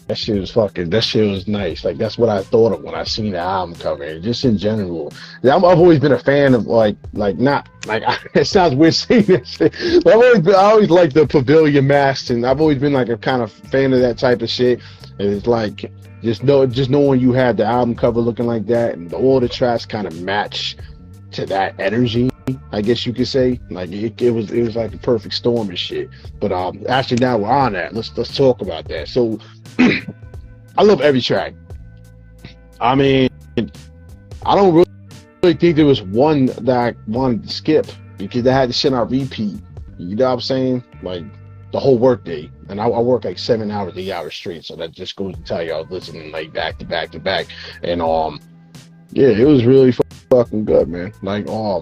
that shit was nice. Like that's what I thought of when I seen the album cover. And just in general, I've always been a fan of like not like it sounds weird saying that shit. But I always liked the Pavilion masks, and I've always been like a kind of fan of that type of shit. And it's like just knowing you had the album cover looking like that, and all the tracks kind of match to that energy, I guess you could say. Like it was like a perfect storm and shit. But actually now we're on that. Let's talk about that. So I love every track. I mean, I don't really think there was one that I wanted to skip because they had the shit on repeat. You know what I'm saying? Like the whole work day. And I work like 7 hours, 8 hours straight. So that just goes to tell you I was listening like back to back to back. And yeah, it was really fucking good, man. Like I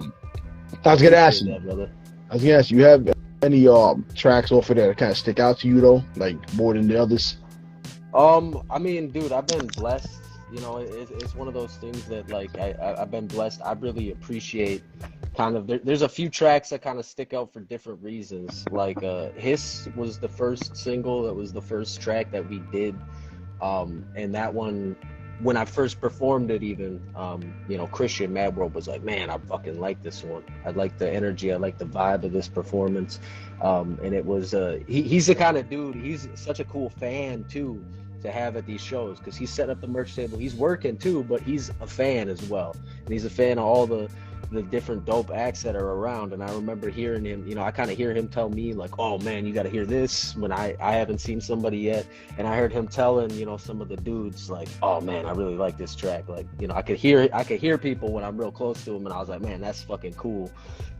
was gonna ask you, you have any tracks off of that kind of stick out to you though, like more than the others? I mean, dude, I've been blessed. You know, it's one of those things that like I've been blessed. I really appreciate kind of there's a few tracks that kind of stick out for different reasons. Like Hiss was the first single, that was the first track that we did, and that one, when I first performed it, even you know, Christian Mad World was like, man, I fucking like this one. I like the energy, I like the vibe of this performance, and it was he's the kind of dude, he's such a cool fan too to have at these shows, because he's setting up the merch table, he's working too, but he's a fan as well, and he's a fan of all the different dope acts that are around. And I remember hearing him, you know, I kind of hear him tell me like, oh man, you got to hear this, when I haven't seen somebody yet. And I heard him telling, you know, some of the dudes like, oh man, I really like this track. Like, you know, I could hear people when I'm real close to him, and I was like, man, that's fucking cool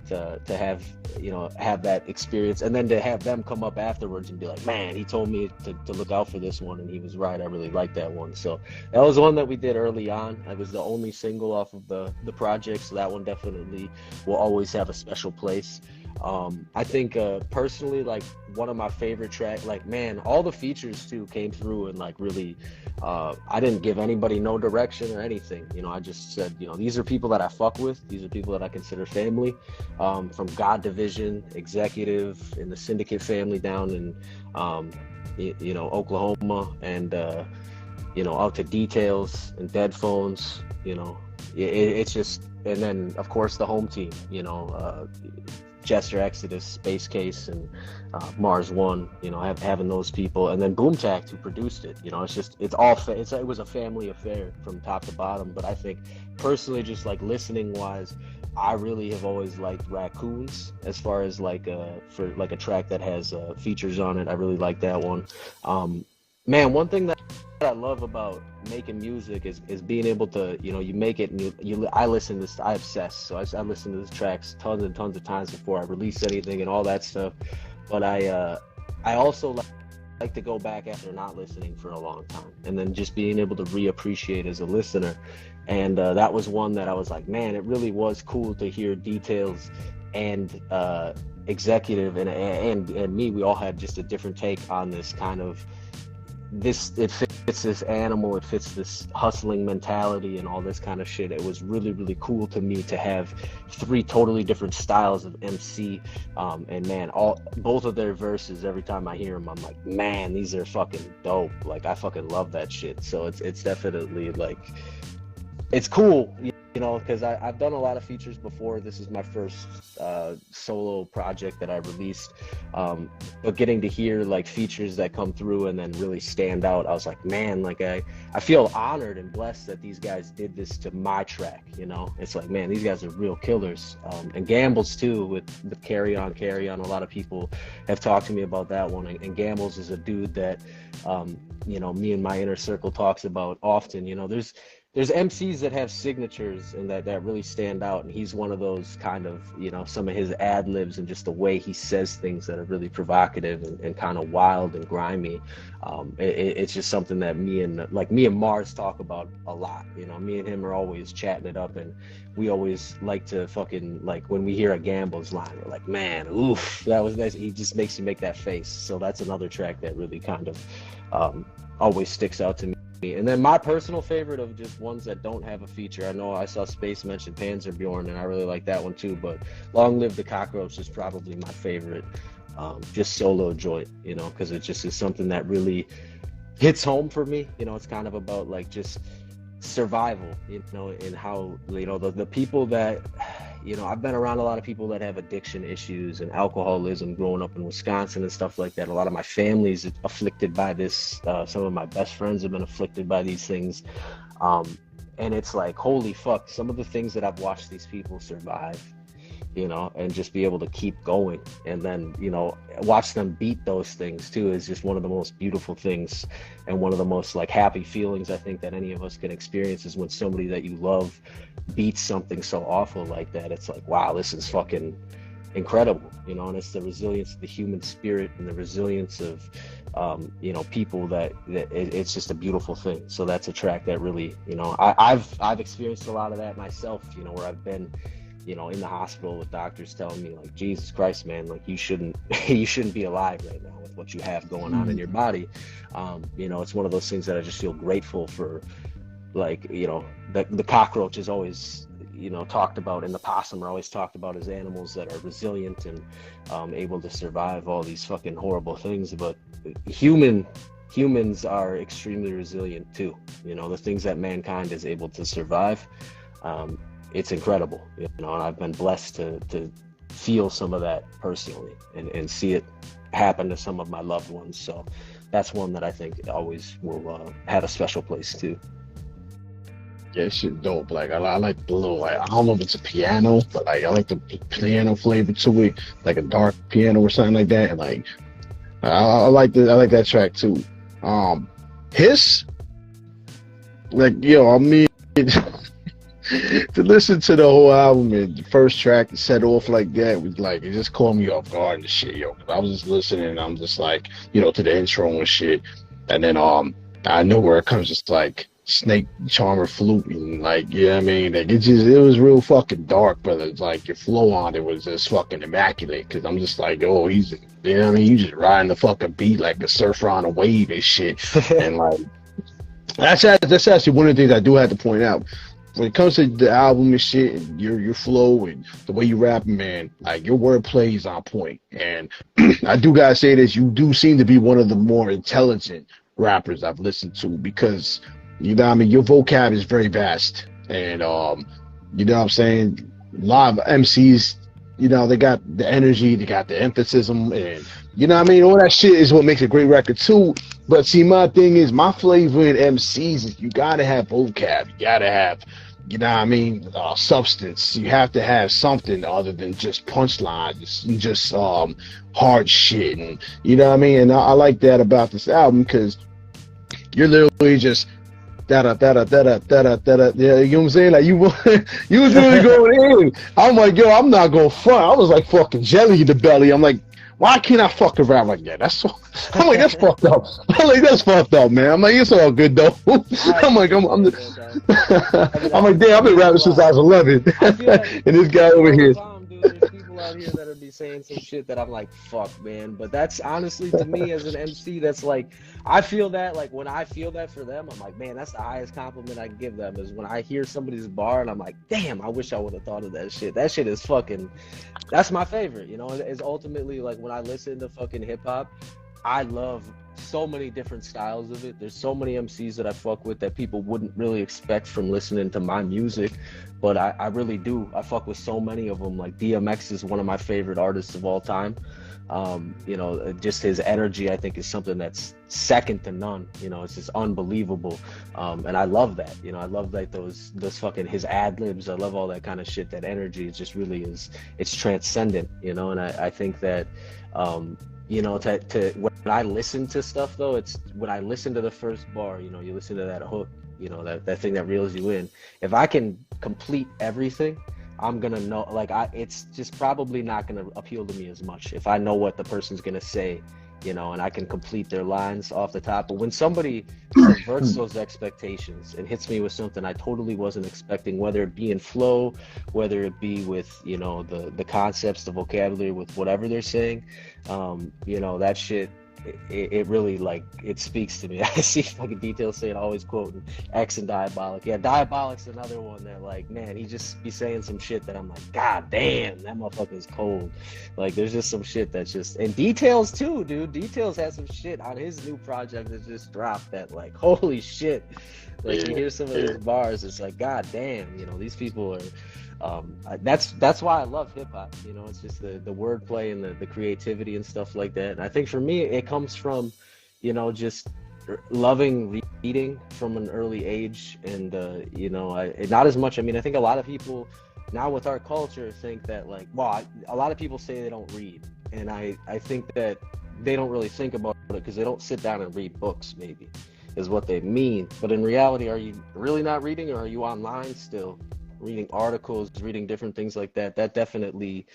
to have, you know, have that experience, and then to have them come up afterwards and be like, man, he told me to look out for this one, and he was right, I really like that one. So that was one that we did early on. It was the only single off of the project, so that one definitely will always have a special place. I think personally, like one of my favorite tracks, like man, all the features too came through, and like really I didn't give anybody no direction or anything, you know, I just said, you know, these are people that I fuck with, these are people that I consider family, from God Division, Executive, and the Syndicate family down in you know, Oklahoma, and you know, out to Details and Dead Phones, you know, it's just, and then of course the home team, you know, Jester Exodus, Space Case, and Mars One, you know, having those people, and then Boomtact, who produced it. You know, it's just, it was a family affair from top to bottom. But I think personally, just like listening wise, I really have always liked Raccoons as far as like for like a track that has features on it. I really like that one. Man, one thing that I love about making music is being able to, you know, you make it, and I listen to this, I obsess, so I listen to these tracks tons and tons of times before I release anything and all that stuff. But I also like to go back after not listening for a long time, and then just being able to reappreciate as a listener. And that was one that I was like, man, it really was cool to hear Details and Executive and me. We all had just a different take on this kind of, it fits this animal, it fits this hustling mentality and all this kind of shit. It was really, really cool to me to have three totally different styles of MC, and man, both of their verses, every time I hear them, I'm like, man, these are fucking dope. Like, I fucking love that shit. So it's definitely like, it's cool, you know, because I've done a lot of features before. This is my first solo project that I released, but getting to hear like features that come through and then really stand out, I was like, man, like I feel honored and blessed that these guys did this to my track. You know, it's like, man, these guys are real killers. And Gambles too, with Carry On a lot of people have talked to me about that one, and Gambles is a dude that you know, me and my inner circle talks about often. You know, there's MCs that have signatures and that really stand out, and he's one of those kind of, you know, some of his ad libs and just the way he says things that are really provocative and kind of wild and grimy. It's just something that me and Mars talk about a lot. You know, me and him are always chatting it up, and we always like to fucking, like, when we hear a Gambles line, we're like, man, oof, that was nice. He just makes you make that face. So that's another track that really kind of always sticks out to me. And then my personal favorite of just ones that don't have a feature, I know I saw Space mention Panzerbjorn, and I really like that one too, but Long Live the Cockroach is probably my favorite just solo joint, you know, because it just is something that really hits home for me. You know, it's kind of about like just survival, you know, and how, you know, the people that, you know, I've been around a lot of people that have addiction issues and alcoholism growing up in Wisconsin and stuff like that. A lot of my family's afflicted by this. Some of my best friends have been afflicted by these things. And it's like, holy fuck, some of the things that I've watched these people survive, you know, and just be able to keep going. And then, you know, watch them beat those things too is just one of the most beautiful things, and one of the most like happy feelings I think that any of us can experience is when somebody that you love beats something so awful like that. It's like, wow, this is fucking incredible, you know. And it's the resilience of the human spirit and the resilience of you know, people that it's just a beautiful thing. So that's a track that really, you know, I've experienced a lot of that myself, you know, where I've been, you know, in the hospital with doctors telling me like, Jesus Christ, man, like you shouldn't be alive right now with what you have going on in your body. You know, it's one of those things that I just feel grateful for. Like, you know, the cockroach is always, you know, talked about, and the possum are always talked about as animals that are resilient and able to survive all these fucking horrible things. But humans are extremely resilient too. You know, the things that mankind is able to survive, it's incredible, you know. And I've been blessed to feel some of that personally and see it happen to some of my loved ones. So that's one that I think always will have a special place too. Yeah, shit dope. Like I like the little, like, I don't know if it's a piano, but like I like the piano flavor to it, like a dark piano or something like that. And like I like that track too. His, like, yo, I mean, to listen to the whole album and the first track set off like that was like, it just caught me off guard and shit, yo. I was just listening and I'm just like, you know, to the intro and shit, and then I know where it comes, just like snake charmer flute and like, yeah, I mean, like, it was real fucking dark, but it's like your flow on it was just fucking immaculate. Cause I'm just like, oh, he's, you know what I mean, you just riding the fucking beat like a surfer on a wave and shit. And like, that's actually one of the things I do have to point out. When it comes to the album and shit, and your flow and the way you rap, man, like your wordplay is on point. And I do gotta say this, you do seem to be one of the more intelligent rappers I've listened to, because, you know what I mean, your vocab is very vast. And you know what I'm saying? A lot of MCs, you know, they got the energy, they got the emphasis, and you know what I mean? All that shit is what makes a great record too. But see, my thing is, my flavor in MCs is you gotta have vocab, you gotta have, you know what I mean, substance. You have to have something other than just punchlines and just hard shit, and you know what I mean. And I like that about this album because you're literally just da da da da da da da da. Yeah, you know what I'm saying? Like you was really going in. I'm like, yo, I'm not going front. I was like fucking jelly in the belly. I'm like, why can't I fuck around like that? That's so, I'm like, that's fucked up. I'm like, that's fucked up, man. I'm like, it's all good though. I'm like, I'm like, damn, I've been rapping since I was 11. And this guy over here. There's people out here that'll be saying some shit that I'm like, fuck, man. But that's honestly, to me as an MC, that's like, I feel that, like when I feel that for them, I'm like, man, that's the highest compliment I can give them is when I hear somebody's bar and I'm like, damn, I wish I would have thought of that shit. That shit is fucking, that's my favorite, you know. It's ultimately like when I listen to fucking hip hop, I love so many different styles of it. There's so many MCs that I fuck with that people wouldn't really expect from listening to my music, but I really do. I fuck with so many of them. Like DMX is one of my favorite artists of all time. You know, just his energy, I think, is something that's second to none. You know, it's just unbelievable. And I love that. You know, I love like those fucking his ad libs. I love all that kind of shit. That energy, it just really is. It's transcendent. You know, and I think that. You know, when I listen to stuff though, it's when I listen to the first bar, you know, you listen to that hook, you know, that thing that reels you in. If I can complete everything, I'm gonna know, like, it's just probably not gonna appeal to me as much if I know what the person's gonna say, you know, and I can complete their lines off the top. But when somebody subverts those expectations and hits me with something I totally wasn't expecting, whether it be in flow, whether it be with, you know, the concepts, the vocabulary, with whatever they're saying, you know, that shit, it really, like, it speaks to me. I see fucking Details saying, always quoting X and Diabolic. Yeah, Diabolic's another one that, like, man, he just be saying some shit that I'm like, god damn, that motherfucker's cold. Like, there's just some shit that's just, and Details too, dude. Details has some shit on his new project that just dropped that, like, holy shit. Like, you hear some of his bars, it's like, god damn, you know, these people are, that's why I love hip hop. You know, it's just the wordplay and the creativity and stuff like that. And I think for me, it comes from, you know, just loving reading from an early age, and you know, not as much. I mean, I think a lot of people now with our culture think that, like, well, a lot of people say they don't read, and I think that they don't really think about it because they don't sit down and read books, maybe, is what they mean. But in reality, are you really not reading, or are you online still? Reading articles, reading different things like that, that definitely,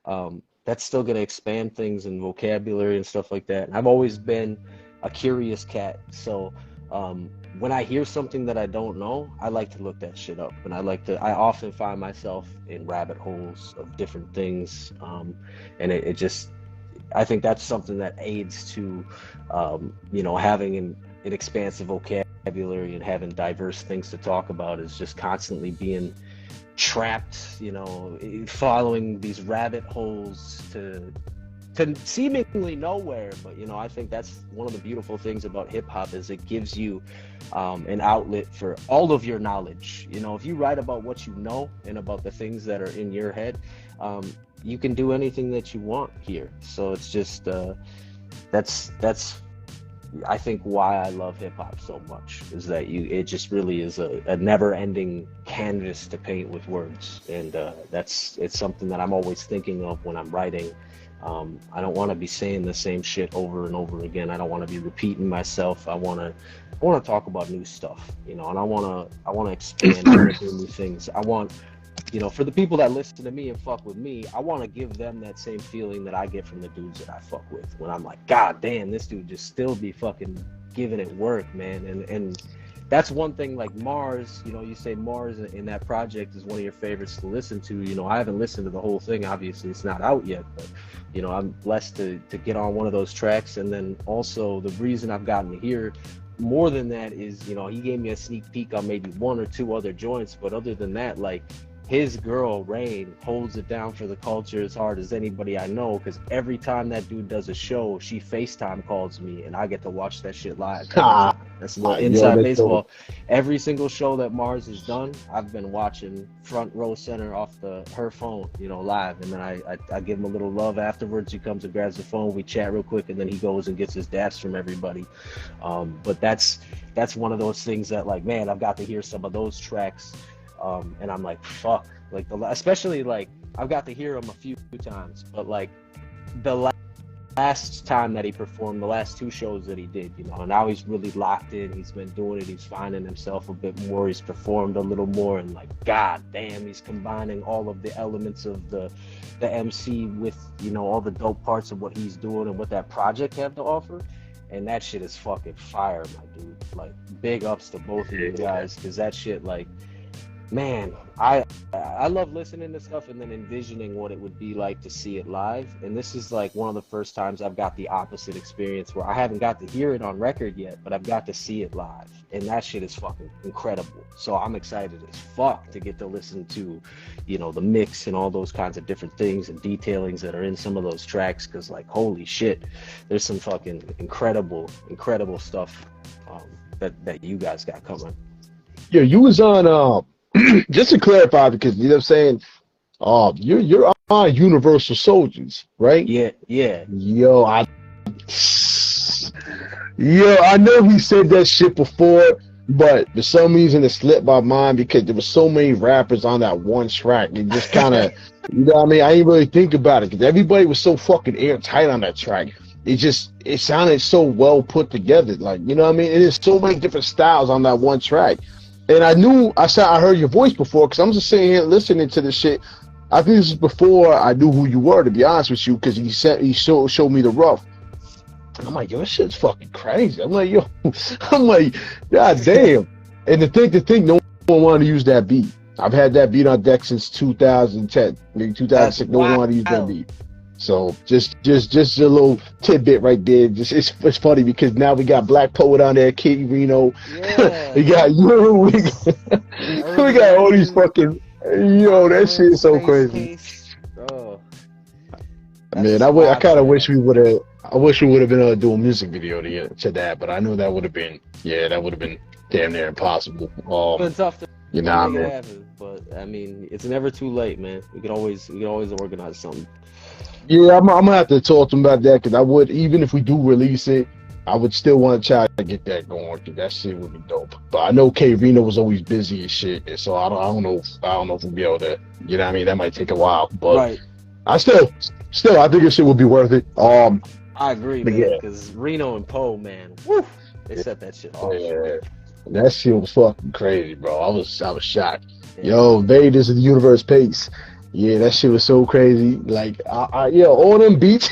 that's still going to expand things and vocabulary and stuff like that. And I've always been a curious cat. So when I hear something that I don't know, I like to look that shit up. And I often find myself in rabbit holes of different things. And it just, I think that's something that aids to, you know, having an expansive vocabulary and having diverse things to talk about, is just constantly being trapped, you know, following these rabbit holes to seemingly nowhere. But, you know, I think that's one of the beautiful things about hip hop, is it gives you an outlet for all of your knowledge. You know, if you write about what you know and about the things that are in your head, you can do anything that you want here. So it's just that's I think why I love hip hop so much, is that it just really is a never ending canvas to paint with words. And it's something that I'm always thinking of when I'm writing. I don't want to be saying the same shit over and over again. I don't want to be repeating myself. I want to talk about new stuff, you know, and I want to expand and do new things. I want, you know, for the people that listen to me and fuck with me, I want to give them that same feeling that I get from the dudes that I fuck with, when I'm like, god damn, this dude just still be fucking giving it work, man. And that's one thing. Like Mars, you know, you say Mars in that project is one of your favorites to listen to. You know, I haven't listened to the whole thing, obviously it's not out yet, but, you know, I'm blessed to get on one of those tracks. And then also the reason I've gotten to hear more than that is, you know, he gave me a sneak peek on maybe one or two other joints, but other than that, like, his girl Rain holds it down for the culture as hard as anybody I know, because every time that dude does a show, she FaceTime calls me and I get to watch that shit live every time. That's a little Yo, inside that's baseball. dope. Every single show that Mars has done, I've been watching front row center off her phone, you know, live. And then I give him a little love afterwards. He comes and grabs the phone, we chat real quick, and then he goes and gets his daps from everybody. But that's one of those things that, like, man, I've got to hear some of those tracks. And I'm like, fuck, like especially like I've got to hear him a few times, but like the last time that he performed, the last 2 shows that he did, you know, and now he's really locked in. He's been doing it. He's finding himself a bit more. He's performed a little more, and like, god damn, he's combining all of the elements of the MC with, you know, all the dope parts of what he's doing and what that project have to offer. And that shit is fucking fire, my dude. Like, big ups to both of you guys, because that shit, like, man, I love listening to stuff and then envisioning what it would be like to see it live. And this is like one of the first times I've got the opposite experience, where I haven't got to hear it on record yet, but I've got to see it live. And that shit is fucking incredible. So I'm excited as fuck to get to listen to, you know, the mix and all those kinds of different things and detailings that are in some of those tracks. Because, like, holy shit, there's some fucking incredible stuff that you guys got coming. Yeah, you was on just to clarify, because you know what I'm saying, you're on Universal Soldiers, right? Yeah. Yo, I know he said that shit before, but for some reason it slipped my mind because there were so many rappers on that one track. It just kind of, you know what I mean? I didn't really think about it because everybody was so fucking airtight on that track. It sounded so well put together. Like, you know what I mean? It is so many different styles on that one track. And I heard your voice before, because I'm just sitting here listening to this shit. I think this is before I knew who you were, to be honest with you, because he showed me the rough. And I'm like, yo, this shit's fucking crazy. I'm like, god damn. And the thing, no one wanted to use that beat. I've had that beat on deck since 2010, maybe 2006. No one wanted to use that beat. So just a little tidbit right there. Just it's funny because now we got Black Poet on there, Kid Reno. Yeah. We got you. We got all these fucking. Yo, that shit is so crazy. Bro. Man, I kind of wish we would have. I wish we would have been doing a music video to that, but I know that would have been damn near impossible. It's been tough to you know, make it happen, but I mean, it's never too late, man. We can always organize something. Yeah, I'm gonna have to talk to him about that, because I would, even if we do release it, I would still want to try to get that going, because that shit would be dope. But I know K Reno was always busy as shit, and so I don't know if we'll be able to. You know what I mean? That might take a while, but right. I still I think this shit would be worth it. I agree, man, because Reno and Poe, man, woo, they set that shit off. Yeah, that shit was fucking crazy, bro. I was shocked. Yeah. Yo, Vegas of the Universe Pace. Yeah, that shit was so crazy. Like, all them beats.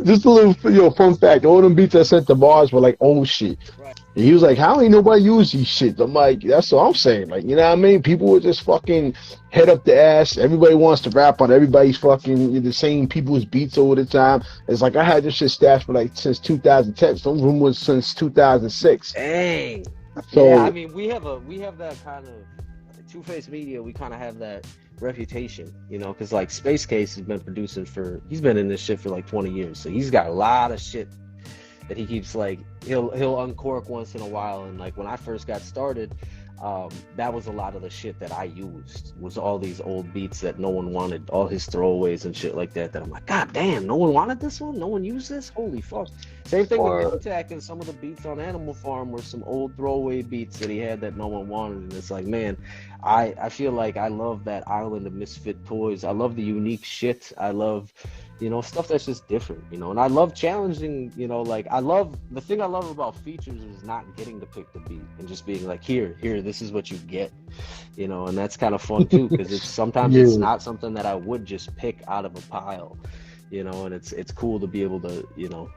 Just a little, fun fact. All them beats I sent to Mars were like old shit. Right. And he was like, "How ain't nobody use these shit?" I'm like, "That's what I'm saying." Like, you know what I mean? People were just fucking head up the ass. Everybody wants to rap on everybody's fucking the same people's beats all the time. It's like I had this shit stashed for like since 2010. Some of them was since 2006. Dang. So yeah, I mean, we have that kind of Two-Face Media. We kind of have that reputation, because like Space Case has been producing he's been in this shit for like 20 years, so he's got a lot of shit that he keeps, like, he'll uncork once in a while. And like when I first got started, that was a lot of the shit that I used, was all these old beats that no one wanted, all his throwaways and shit like that I'm like, god damn, no one wanted this one, no one used this, holy fuck. Same thing with Intact, and some of the beats on Animal Farm were some old throwaway beats that he had that no one wanted. And it's like, man, I feel like I love that island of misfit toys. I love the unique shit. I love, stuff that's just different, and I love challenging, like, the thing I love about features is not getting to pick the beat and just being like, here, this is what you get, and that's kind of fun too, because it's sometimes it's not something that I would just pick out of a pile. And it's cool to be able to,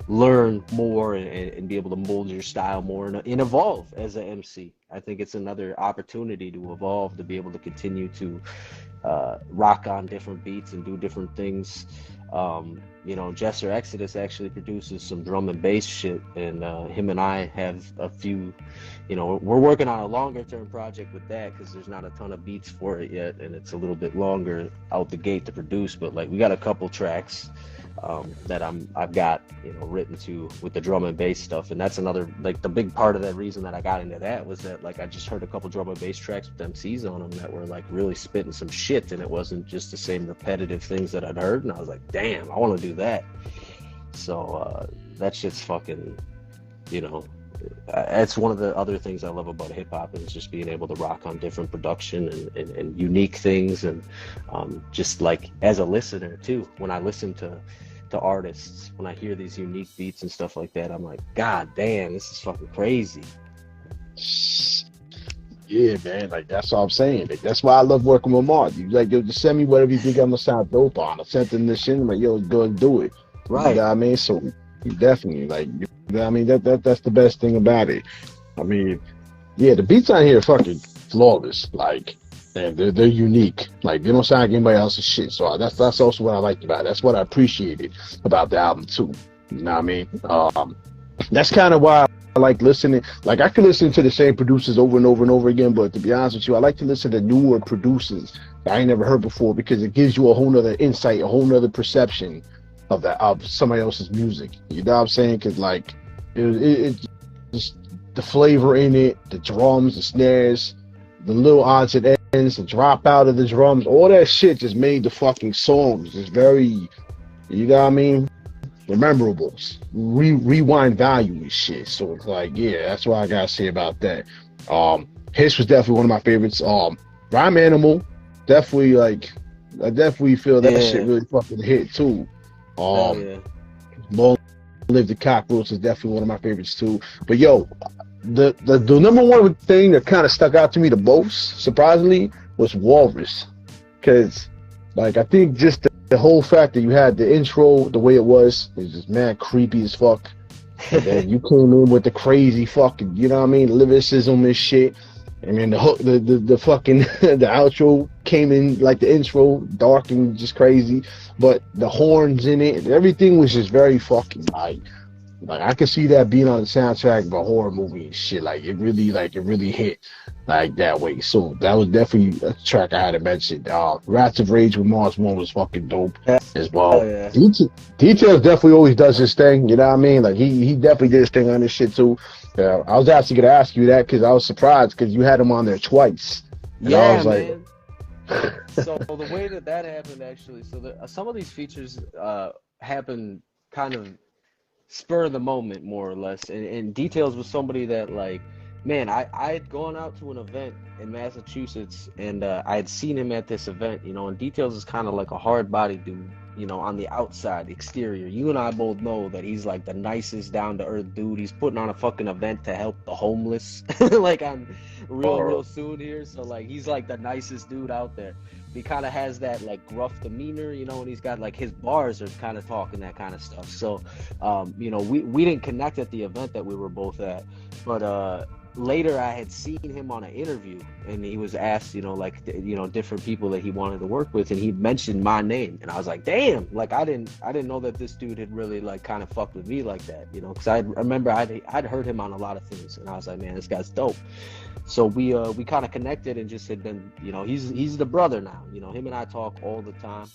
learn more and be able to mold your style more and evolve as an MC. I think it's another opportunity to evolve, to be able to continue to rock on different beats and do different things. you know, Jesser Exodus actually produces some drum and bass shit, and him and I have a few, you know, we're working on a longer term project with that because there's not a ton of beats for it yet, and it's a little bit longer out the gate to produce. But like we got a couple tracks that I've got, you know, written to with the drum and bass stuff, and that's another, like, the big part of that reason that I got into that was that, like, I just heard a couple drum and bass tracks with MCs on them that were like really spitting some shit, and it wasn't just the same repetitive things that I'd heard, and I was like, damn, I want to do that. So that shit's fucking, you know, that's one of the other things I love about hip hop, is just being able to rock on different production and unique things, and just like as a listener too, when I listen to artists, when I hear these unique beats and stuff like that, I'm like, god damn, this is fucking crazy. Yeah, man, like that's what I'm saying. Like, that's why I love working with Mark. You like, yo, just send me whatever you think I'm gonna sound dope on. I sent him this shit, I'm like, yo, go and do it. Right. You know what I mean? So definitely, like, you know what I mean, that's the best thing about it. I mean, yeah, the beats on here are fucking flawless. Like, and they're unique. Like, they don't sound like anybody else's shit. So that's also what I liked about it. That's what I appreciated about the album too. You know what I mean? That's kind of why I like listening. Like, I can listen to the same producers over and over and over again, but to be honest with you, I like to listen to newer producers that I ain't never heard before, because it gives you a whole nother insight, a whole nother perception of somebody else's music. You know what I'm saying? Because like it just the flavor in it, the drums, the snares, the little odds and ends, the drop out of the drums, all that shit just made the fucking songs just very, you know what I mean, rememberable, rewind value and shit. So it's like, yeah, that's what I gotta say about that. Hiss was definitely one of my favorites. Rhyme Animal, definitely, like, I definitely feel that shit really fucking hit too. Yeah. Long Live the Cockroach is definitely one of my favorites too. But yo, the number one thing that kind of stuck out to me the most, surprisingly, was Walrus. Because, like, I think just the whole fact that you had the intro the way it was just mad creepy as fuck. And then you came in with the crazy fucking, you know what I mean, lyricism and shit. And then the hook, the fucking the outro came in like the intro, dark and just crazy. But the horns in it, everything was just very fucking like I could see that being on the soundtrack of a horror movie and shit. Like it really hit like that way. So that was definitely a track I had to mention. Rats of Rage with Mars One was fucking dope as well. Oh, yeah. Details definitely always does his thing. You know what I mean? Like he definitely did his thing on this shit too. Yeah, I was actually gonna ask you that because I was surprised because you had him on there twice. And yeah, I was man. So the way that happened, actually, so some of these features happen kind of spur of the moment, more or less. And Details was somebody that, like, man, I had gone out to an event in Massachusetts, and I had seen him at this event, you know, and Details is kind of like a hard-bodied dude, you know, on the outside, exterior. You and I both know that he's like the nicest, down-to-earth dude. He's putting on a fucking event to help the homeless, like, on real soon here. So, like, he's like the nicest dude out there. He kind of has that, like, gruff demeanor, you know, and he's got, like, his bars are kind of talking that kind of stuff. So, you know, we didn't connect at the event that we were both at, but later I had seen him on an interview, and he was asked, you know, like, you know, different people that he wanted to work with, and he mentioned my name, and I was like, damn, like, I didn't know that this dude had really, like, kind of fucked with me like that, you know, because I remember I'd heard him on a lot of things, and I was like, man, this guy's dope. So we kind of connected and just had been, you know, he's the brother now, you know, him and I talk all the time.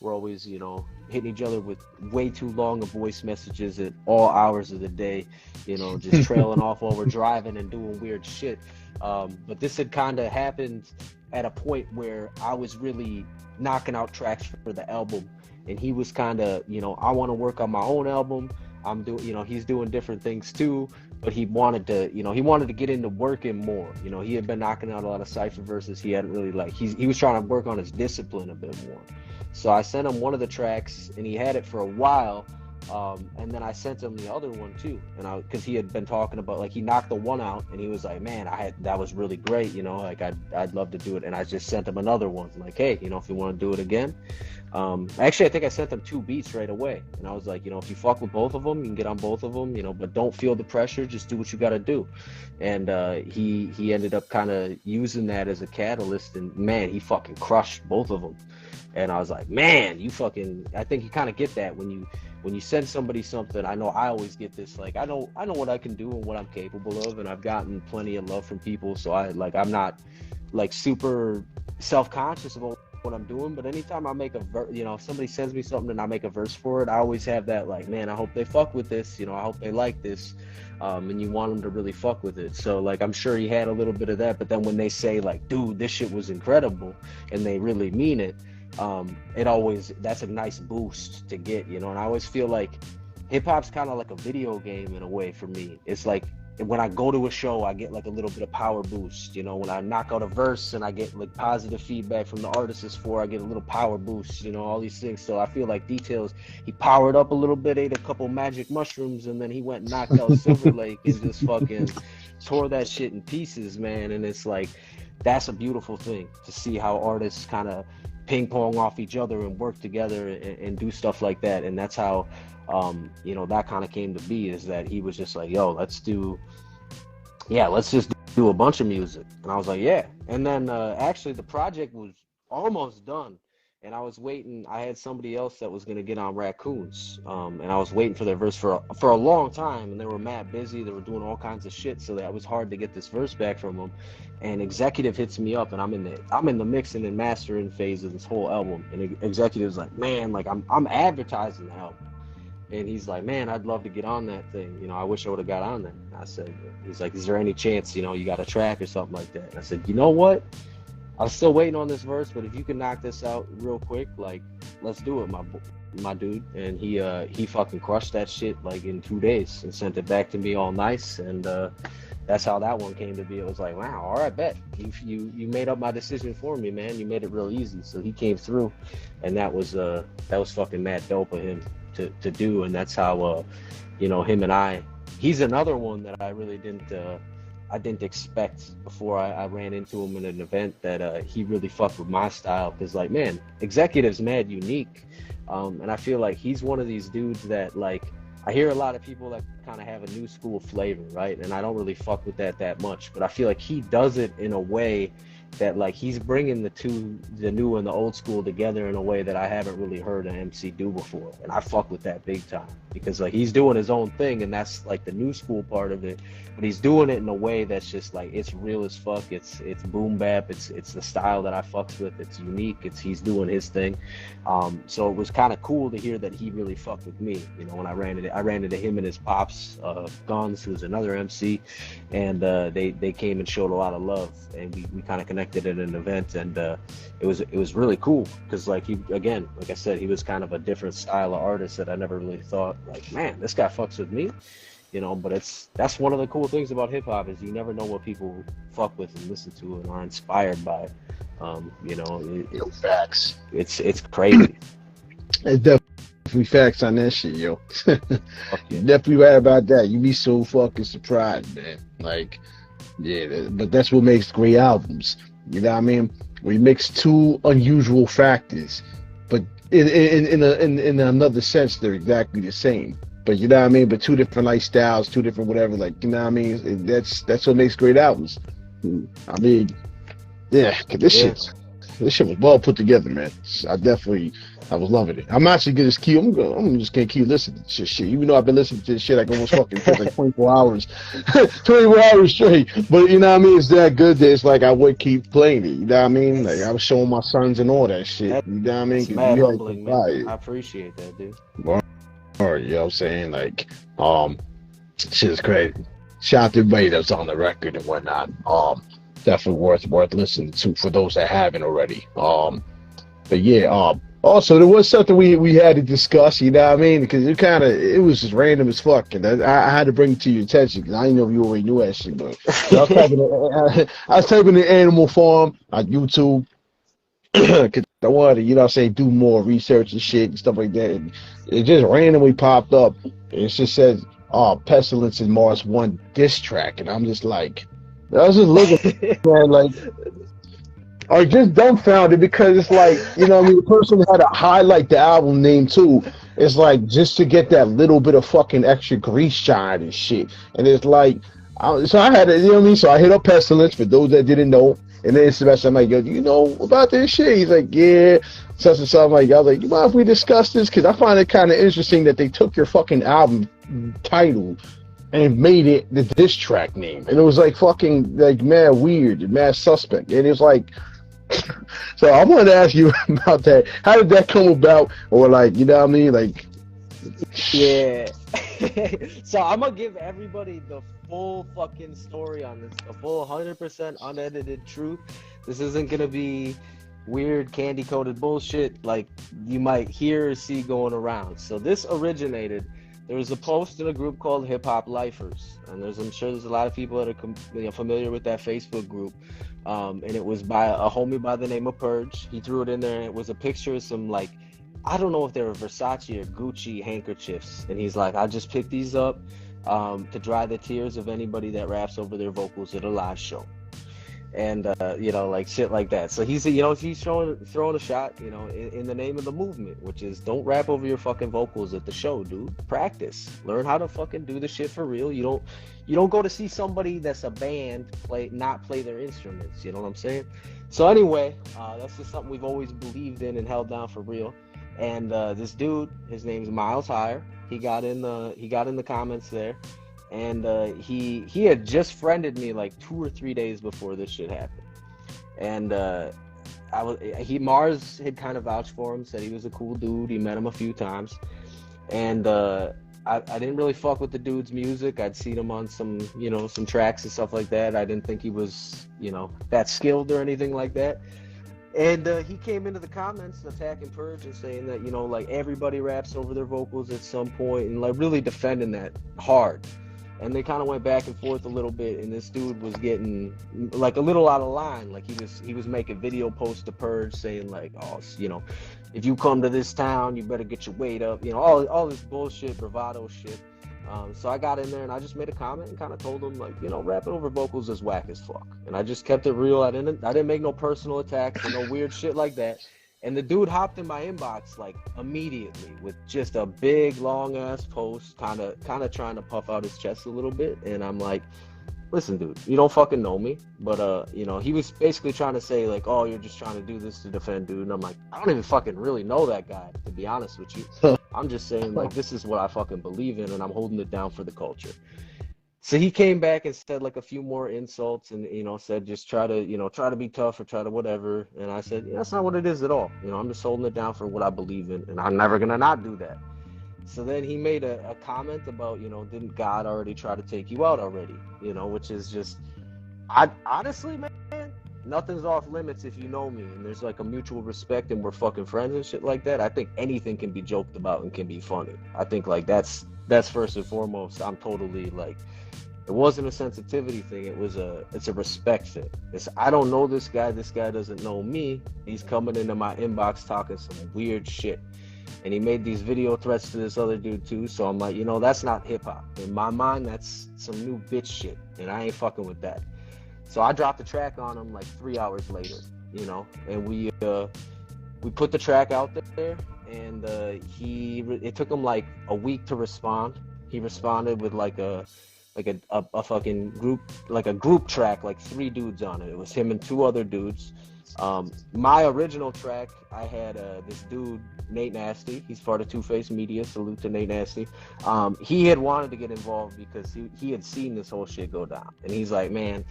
We're always, you know, hitting each other with way too long of voice messages at all hours of the day, you know, just trailing off while we're driving and doing weird shit. But this had kind of happened at a point where I was really knocking out tracks for the album, and he was kind of, you know, I want to work on my own album. I'm doing, you know, he's doing different things too, but he wanted to get into working more. You know, he had been knocking out a lot of cypher verses. He hadn't really, like, he was trying to work on his discipline a bit more. So I sent him one of the tracks, and he had it for a while, And then I sent him the other one too, and because he had been talking about, like, he knocked the one out, and he was like, man, that was really great, you know, like I'd love to do it. And I just sent him another one, like, hey, you know, if you want to do it again. Actually, I think I sent them 2 beats right away, and I was like, you know, if you fuck with both of them, you can get on both of them, you know, but don't feel the pressure, just do what you got to do. And he ended up kind of using that as a catalyst, and man, he fucking crushed both of them. And I was like, man, I think you kind of get that when you send somebody something. I know I always get this, like, I know what I can do and what I'm capable of, and I've gotten plenty of love from people, so I'm not like super self-conscious about what I'm doing. But anytime I make a verse, you know, if somebody sends me something and I make a verse for it, I always have that, like, man, I hope they fuck with this, you know, I hope they like this. And you want them to really fuck with it. So, like, I'm sure he had a little bit of that, but then when they say, like, dude, this shit was incredible, and they really mean it, that's a nice boost to get, you know. And I always feel like hip-hop's kind of like a video game in a way for me. It's like when I go to a show, I get like a little bit of power boost, you know. When I knock out a verse and I get like positive feedback from the artists I get a little power boost, you know, all these things. So I feel like Details, he powered up a little bit, ate a couple magic mushrooms, and then he went and knocked out Silver Lake and just fucking tore that shit in pieces, man. And it's like, that's a beautiful thing to see how artists kind of ping pong off each other and work together and do stuff like that. And that's how you know, that kind of came to be, is that he was just like, yo, let's just do a bunch of music. And I was like, yeah. And then actually the project was almost done, and I was waiting. I had somebody else that was going to get on Raccoons, and I was waiting for their verse for a long time, and they were mad busy. They were doing all kinds of shit, so that it was hard to get this verse back from them. And Executive hits me up, and I'm in the mixing and mastering phase of this whole album, and Executive's like, man, like, I'm advertising the album. And he's like, man, I'd love to get on that thing. You know, I wish I would have got on that. And I said, he's like, is there any chance, you know, you got a track or something like that? And I said, you know what? I'm still waiting on this verse, but if you can knock this out real quick, like, let's do it, my dude. And he fucking crushed that shit like in 2 days and sent it back to me all nice. And that's how that one came to be. It was like, wow, all right, bet. You made up my decision for me, man. You made it real easy. So he came through, and that was fucking mad dope of him to do. And that's how you know, him and he's another one that I really didn't expect before I ran into him in an event, that he really fucked with my style. Because, like, man, Executive's mad unique, and I feel like he's one of these dudes that, like, I hear a lot of people that kind of have a new school flavor, right? And I don't really fuck with that much, but I feel like he does it in a way that, like, he's bringing the new and the old school together in a way that I haven't really heard an MC do before. And I fuck with that big time, because, like, he's doing his own thing, and that's like the new school part of it, but he's doing it in a way that's just like, it's real as fuck. It's boom bap. It's the style that I fucks with. It's unique. He's doing his thing. So it was kind of cool to hear that he really fucked with me. You know, when I ran into him and his pops, Guns, who's another MC, and they came and showed a lot of love, and we kind of connected at an event, and it was really cool, because, like, he, again, like I said, he was kind of a different style of artist that I never really thought, like, man, this guy fucks with me, you know. But that's one of the cool things about hip-hop, is you never know what people fuck with and listen to and are inspired by. You know, Facts. It's crazy. It's definitely facts on that shit, yo. Yeah. You're definitely right about that. You be so fucking surprised, man. Like, yeah, but that's what makes great albums. You know what I mean? We mix two unusual factors, but in another sense, they're exactly the same. But you know what I mean? But two different lifestyles, two different whatever. Like, you know what I mean? That's what makes great albums. I mean, yeah, this shit was well put together, man. I was loving it. I'm actually gonna keep. I'm just gonna keep listening to shit. Even though I've been listening to this shit like almost fucking for like 24 hours, 24 hours straight. But you know what I mean? It's that good that it's like I would keep playing it. You know what I mean? Like, I was showing my sons and all that shit. You know what I mean? It's mad humbling, man. I appreciate that, dude. Well, or, you know what I'm saying? Like, shit is crazy. Shout out to everybody that's on the record and whatnot. Definitely worth listening to for those that haven't already. But yeah, also there was something we had to discuss, you know what I mean? Because it was just random as fuck, and I had to bring it to your attention, because I didn't know if you already knew that shit, but I was typing in Animal Farm on YouTube, Cause I wanted to, you know what I'm saying, do more research and shit and stuff like that. And it just randomly popped up. And it just says, oh, Pestilence and Mars One diss track. And I'm just like, I was just looking, man, like, or just dumbfounded because it's like, you know what I mean, the person had to highlight the album name too. It's like just to get that little bit of fucking extra grease shine and shit. And it's like, so I had to, you know what I mean? So I hit up Pestilence for those that didn't know. And then Sebastian, I'm like, yo, do you know about this shit? He's like, yeah, such and such. I was like, you mind if we discuss this? Because I find it kind of interesting that they took your fucking album title and made it the diss track name. And it was like fucking, like, mad weird, mad suspect. And it's like, so I wanted to ask you about that. How did that come about? Or like, you know what I mean? Like, yeah. So I'm gonna give everybody the full fucking story on this, the full 100% unedited truth. This isn't gonna be weird candy coated bullshit like you might hear or see going around. So this originated. There was a post in a group called Hip Hop Lifers, and I'm sure there's a lot of people that are familiar with that Facebook group. And it was by a homie by the name of Purge. He threw it in there, and it was a picture of some, like, I don't know if they were Versace or Gucci handkerchiefs. And he's like, I just picked these up to dry the tears of anybody that raps over their vocals at a live show. And, you know, like shit like that. So he's, you know, he's throwing a shot, you know, in the name of the movement, which is don't rap over your fucking vocals at the show, dude. Practice. Learn how to fucking do the shit for real. You don't go to see somebody that's a band not play their instruments. You know what I'm saying? So anyway, that's just something we've always believed in and held down for real. And this dude, his name's Miles Higher. He got in the comments there. And he had just friended me like 2 or 3 days before this shit happened. And Mars had kind of vouched for him, said he was a cool dude. He met him a few times. And I didn't really fuck with the dude's music. I'd seen him on some tracks and stuff like that. I didn't think he was, that skilled or anything like that. And he came into the comments attacking Purge and saying that, like everybody raps over their vocals at some point and like really defending that hard. And they kind of went back and forth a little bit, and this dude was getting like a little out of line. Like he was making video posts to Purge saying like, oh, if you come to this town, you better get your weight up. All this bullshit, bravado shit. So I got in there and I just made a comment and kind of told him like, rapping over vocals is whack as fuck. And I just kept it real. I didn't make no personal attacks or no weird shit like that. And the dude hopped in my inbox like immediately with just a big long ass post, kind of trying to puff out his chest a little bit. And I'm like, listen, dude, you don't fucking know me, but he was basically trying to say like, oh, you're just trying to do this to defend dude. And I'm like, I don't even fucking really know that guy, to be honest with you. I'm just saying like, this is what I fucking believe in, and I'm holding it down for the culture. So he came back and said like a few more insults and, said just try to be tough or try to whatever. And I said, that's not what it is at all. I'm just holding it down for what I believe in, and I'm never going to not do that. So then he made a comment about, didn't God already try to take you out already? Which is just, honestly, man, nothing's off limits if you know me and there's like a mutual respect and we're fucking friends and shit like that. I think anything can be joked about and can be funny. I think like that's first and foremost. I'm totally like, it wasn't a sensitivity thing. It's a respect thing. I don't know this guy. This guy doesn't know me. He's coming into my inbox talking some weird shit. And he made these video threats to this other dude too. So I'm like, that's not hip hop. In my mind, that's some new bitch shit. And I ain't fucking with that. So I dropped the track on him like 3 hours later, and we put the track out there, and it took him like a week to respond. He responded with like a fucking group, like a group track, like 3 dudes on it. It was him and 2 other dudes. My original track, I had this dude, Nate Nasty. He's part of Two-Face Media. Salute to Nate Nasty. He had wanted to get involved because he had seen this whole shit go down. And he's like, man,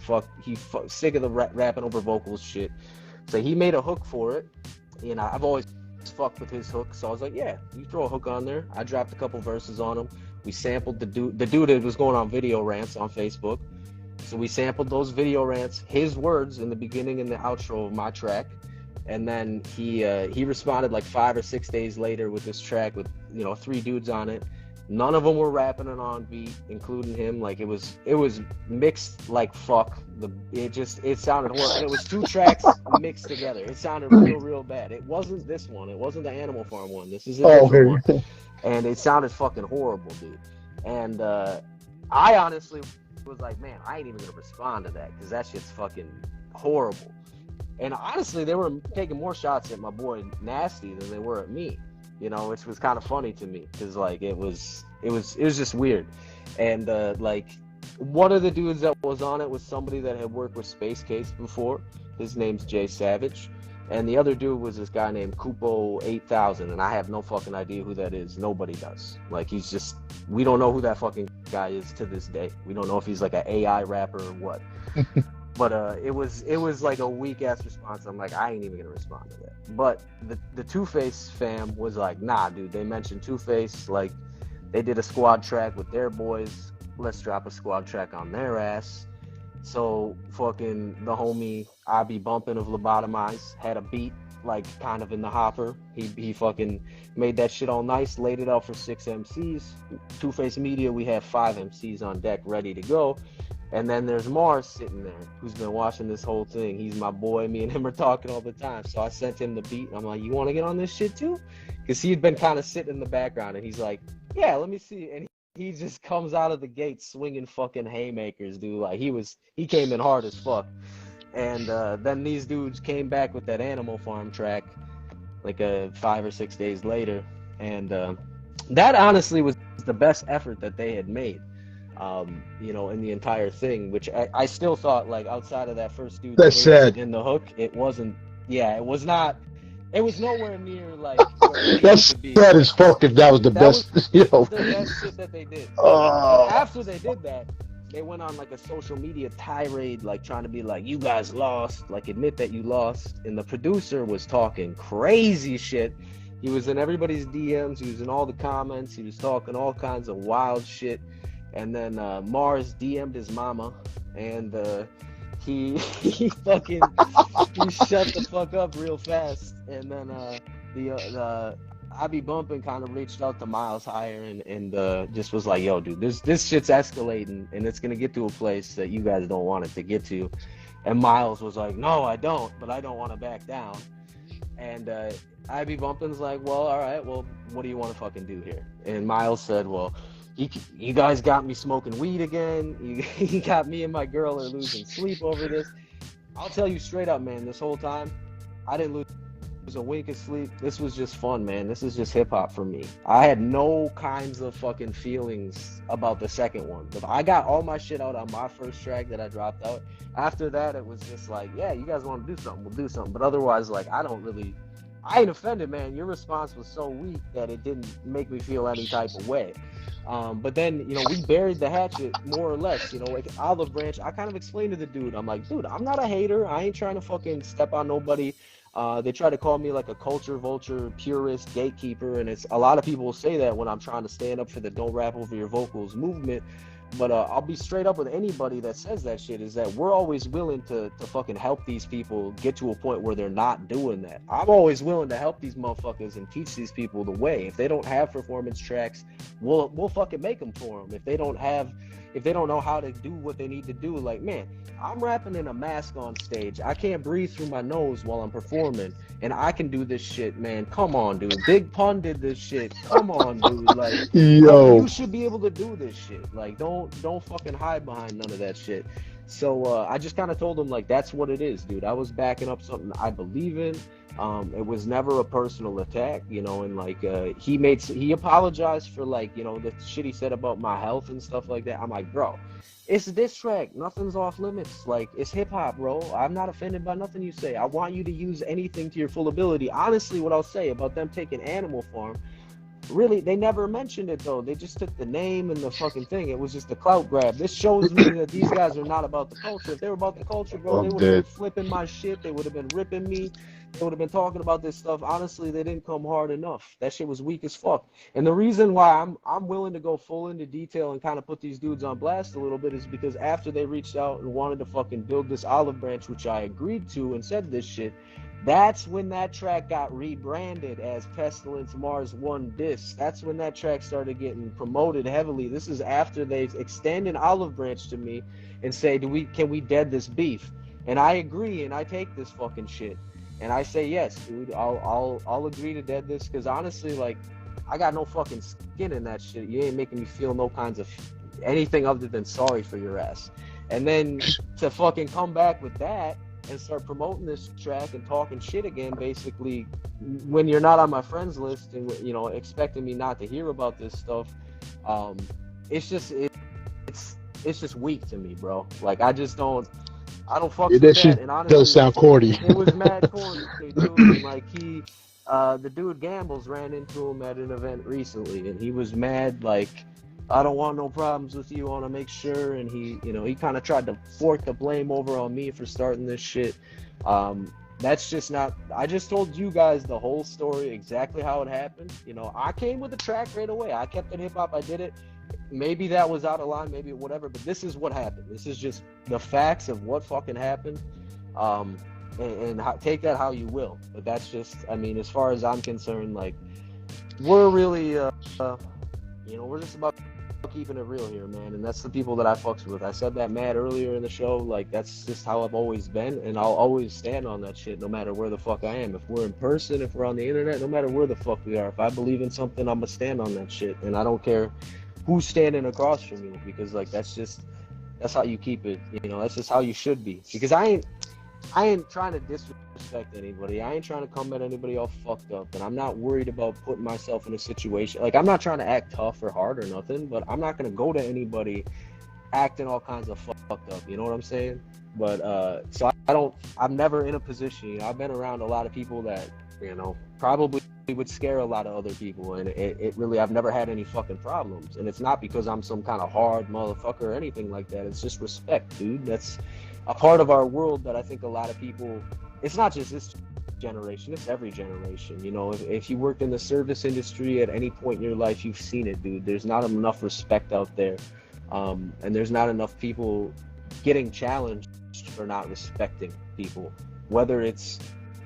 sick of the rapping over vocals shit. So he made a hook for it. I've always fucked with his hook. So I was like, yeah, you throw a hook on there. I dropped a couple verses on him. We sampled the dude that was going on video rants on Facebook. So we sampled those video rants, his words in the beginning and the outro of my track. And then he responded like 5 or 6 days later with this track with, 3 dudes on it. None of them were rapping it on beat, including him. Like it was mixed like fuck. It sounded horrible, and it was 2 tracks mixed together. It sounded real bad. It wasn't this one. It wasn't the Animal Farm one. This is a different one, and it sounded fucking horrible, dude. And I honestly was like, man, I ain't even gonna respond to that because that shit's fucking horrible. And honestly, they were taking more shots at my boy Nasty than they were at me, you know, which was kind of funny to me because like it was just weird. And like one of the dudes that was on it was somebody that had worked with Space Case before. His name's Jay Savage. And the other dude was this guy named Kupo 8000, and I have no fucking idea who that is. Nobody does. Like we don't know who that fucking guy is to this day. We don't know if he's like an AI rapper or what. But it was like a weak ass response. I'm like, I ain't even gonna respond to that. But the Two-Face fam was like, nah, dude. They mentioned Two-Face, like they did a squad track with their boys. Let's drop a squad track on their ass. So fucking the homie I Be Bumpin' of Lobotomize had a beat like kind of in the hopper. He fucking made that shit all nice, laid it out for 6 MCs. Two-Face Media, we have 5 MCs on deck ready to go. And then there's Mars sitting there who's been watching this whole thing. He's my boy. Me and him are talking all the time. So I sent him the beat. I'm like, you want to get on this shit too? Because he had been kind of sitting in the background. And he's like, yeah, let me see. And he just comes out of the gate swinging fucking haymakers, dude. Like he came in hard as fuck. And then these dudes came back with that Animal Farm track like 5 or 6 days later. And that honestly was the best effort that they had made. You know, in the entire thing, which I still thought, like, outside of that first dude that's sad in the hook, it was nowhere near like that's sad as fuck if that was the best, you know. The best shit that they did. And after they did that, they went on like a social media tirade, like trying to be like, you guys lost, like admit that you lost. And the producer was talking crazy shit. He was in everybody's DMs, he was in all the comments, he was talking all kinds of wild shit. And then Mars DM'd his mama, and he fucking he shut the fuck up real fast. And then the I Be Bumpin' kind of reached out to Miles Higher and just was like, yo, dude, this shit's escalating, and it's gonna get to a place that you guys don't want it to get to. And Miles was like, no, I don't, but I don't want to back down. And I Be Bumpin's like, well, all right, well, what do you want to fucking do here? And Miles said, well, you guys got me smoking weed again. You got me and my girl are losing sleep over this. I'll tell you straight up, man, this whole time, I didn't lose a wink of sleep. This was just fun, man. This is just hip-hop for me. I had no kinds of fucking feelings about the second one. But I got all my shit out on my first track that I dropped out. After that, it was just like, yeah, you guys want to do something, we'll do something. But otherwise, like, I ain't offended, man. Your response was so weak that it didn't make me feel any type of way. But then, you know, we buried the hatchet more or less, you know, like Olive Branch. I kind of explained to the dude, I'm like, dude, I'm not a hater. I ain't trying to fucking step on nobody. They try to call me like a culture vulture, purist, gatekeeper. And it's a lot of people say that when I'm trying to stand up for the don't rap over your vocals movement. But I'll be straight up with anybody that says that shit, is that we're always willing to fucking help these people get to a point where they're not doing that. I'm always willing to help these motherfuckers and teach these people the way. If they don't have performance tracks, we'll fucking make them for them. If they don't know how to do what they need to do, like, man, I'm rapping in a mask on stage. I can't breathe through my nose while I'm performing, and I can do this shit, man. Come on, dude. Big Pun did this shit. Come on, dude. Like, yo, you should be able to do this shit. Like, don't fucking hide behind none of that shit. So I just kind of told him, like, that's what it is, dude. I was backing up something I believe in. It was never a personal attack, you know, and like he apologized for, like, you know, the shit he said about my health and stuff like that. I'm like, bro, it's a diss track. Nothing's off limits. Like, it's hip hop, bro. I'm not offended by nothing you say. I want you to use anything to your full ability. Honestly, what I'll say about them taking Animal Farm, really, they never mentioned it though. They just took the name and the fucking thing. It was just a clout grab. This shows me that these guys are not about the culture. If they were about the culture, bro, they would have been flipping my shit. They would have been ripping me. They would have been talking about this stuff. Honestly, they didn't come hard enough. That shit was weak as fuck. And the reason why I'm willing to go full into detail and kind of put these dudes on blast a little bit is because after they reached out and wanted to fucking build this olive branch, which I agreed to and said this shit, That's when that track got rebranded as Pestilence Mars 1 Disc. That's when that track started getting promoted heavily. This is after they extend an olive branch to me and say, can we dead this beef? And I agree, and I take this fucking shit. And I say, yes, dude, I'll agree to dead this, because honestly, like, I got no fucking skin in that shit. You ain't making me feel no kinds of anything other than sorry for your ass. And then to fucking come back with that and start promoting this track and talking shit again, basically, when you're not on my friends list and, you know, expecting me not to hear about this stuff, it's just weak to me, bro. Like, I don't fuck with that. Shit And honestly, does sound corny. it was mad corny, dude. And like, the dude Gambles ran into him at an event recently, and he was mad, like, I don't want no problems with you, I want to make sure. And he, you know, he kind of tried to fork the blame over on me for starting this shit. That's just not, I just told you guys the whole story, exactly how it happened. You know, I came with the track right away. I kept it hip hop. I did it. Maybe that was out of line, maybe whatever, but this is what happened. This is just the facts of what fucking happened. And take that how you will. But that's just, I mean, as far as I'm concerned, like, we're really, you know, we're just about keeping it real here, man. And that's the people that I fucks with. I said that mad earlier in the show. Like, that's just how I've always been, and I'll always stand on that shit no matter where the fuck I am. If we're in person, if we're on the internet, no matter where the fuck we are, if I believe in something, I'm gonna stand on that shit. And I don't care who's standing across from you, because, like, that's how you keep it, you know. That's just how you should be. Because I ain't trying to disrespect anybody. I ain't trying to come at anybody all fucked up. And I'm not worried about putting myself in a situation. Like, I'm not trying to act tough or hard or nothing, but I'm not going to go to anybody acting all kinds of fucked up. You know what I'm saying? But, so I'm never in a position, you know, I've been around a lot of people that, you know, probably would scare a lot of other people. And it really, I've never had any fucking problems. And it's not because I'm some kind of hard motherfucker or anything like that. It's just respect, dude. That's a part of our world that I think a lot of people, it's not just this generation, it's every generation. You know, if you worked in the service industry at any point in your life, you've seen it, dude. There's not enough respect out there. And there's not enough people getting challenged for not respecting people. Whether it's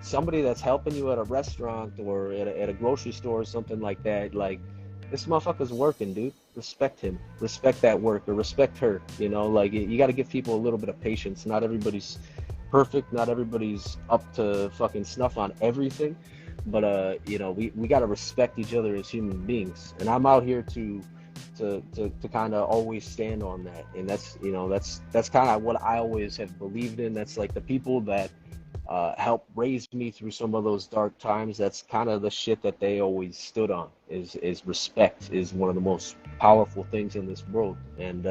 somebody that's helping you at a restaurant or at a grocery store or something like that, like, this motherfucker's working, dude. Respect him. Respect that work, or respect her. You know, like, you got to give people a little bit of patience. Not everybody's perfect. Not everybody's up to fucking snuff on everything. But, you know, we got to respect each other as human beings. And I'm out here to kind of always stand on that. And that's, you know, that's kind of what I always have believed in. That's like the people that helped raise me through some of those dark times. That's kind of the shit that they always stood on, is respect is one of the most powerful things in this world. And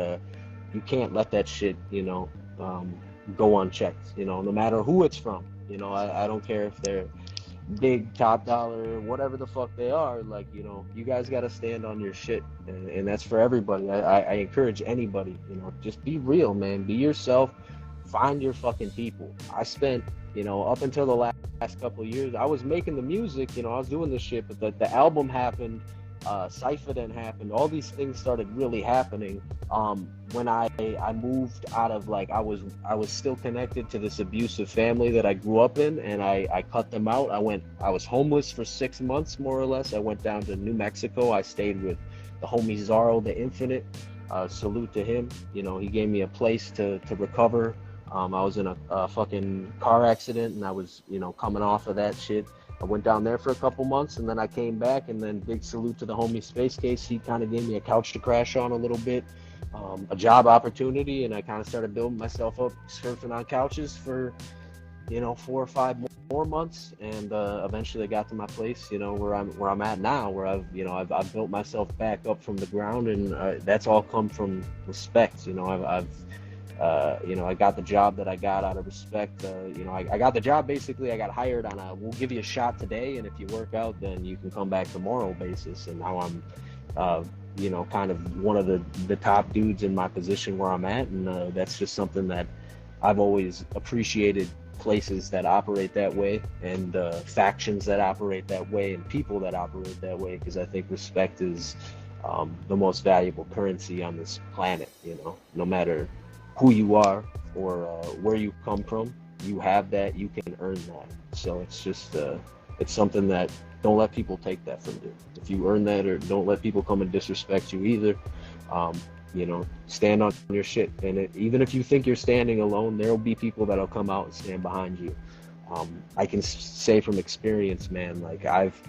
you can't let that shit, you know, go unchecked, you know, no matter who it's from. You know, I don't care if they're big, top dollar, whatever the fuck they are. Like, you know, you guys got to stand on your shit, and that's for everybody. I encourage anybody, you know, just be real, man. Be yourself. Find your fucking people. I spent, you know, up until the last couple of years, I was making the music, you know, I was doing this shit, but the album happened, Cypher then happened, all these things started really happening when I moved out of, like, I was still connected to this abusive family that I grew up in, and I cut them out. I was homeless for 6 months, more or less. I went down to New Mexico. I stayed with the homie Zaro the Infinite. Salute to him. You know, he gave me a place to recover. I was in a fucking car accident, and I was, you know, coming off of that shit. I went down there for a couple months, and then I came back, and then big salute to the homie Space Case. He kind of gave me a couch to crash on a little bit, a job opportunity, and I kind of started building myself up, surfing on couches for, you know, 4 or 5 more months, and eventually I got to my place, you know, where I'm at now, where I've built myself back up from the ground, and that's all come from respect. You know, you know, I got the job that I got out of respect. You know, I got the job, basically, I got hired on we'll give you a shot today, and if you work out, then you can come back tomorrow basis. And now I'm, you know, kind of one of the top dudes in my position where I'm at. And that's just something that I've always appreciated, places that operate that way, and factions that operate that way, and people that operate that way, because I think respect is the most valuable currency on this planet. You know, no matter who you are or where you come from, you have that, you can earn that. So it's just it's something that don't let people take that from you. If you earn that, or don't let people come and disrespect you either. You know, stand on your shit, and even if you think you're standing alone, there'll be people that'll come out and stand behind you. I can say from experience, man, like I've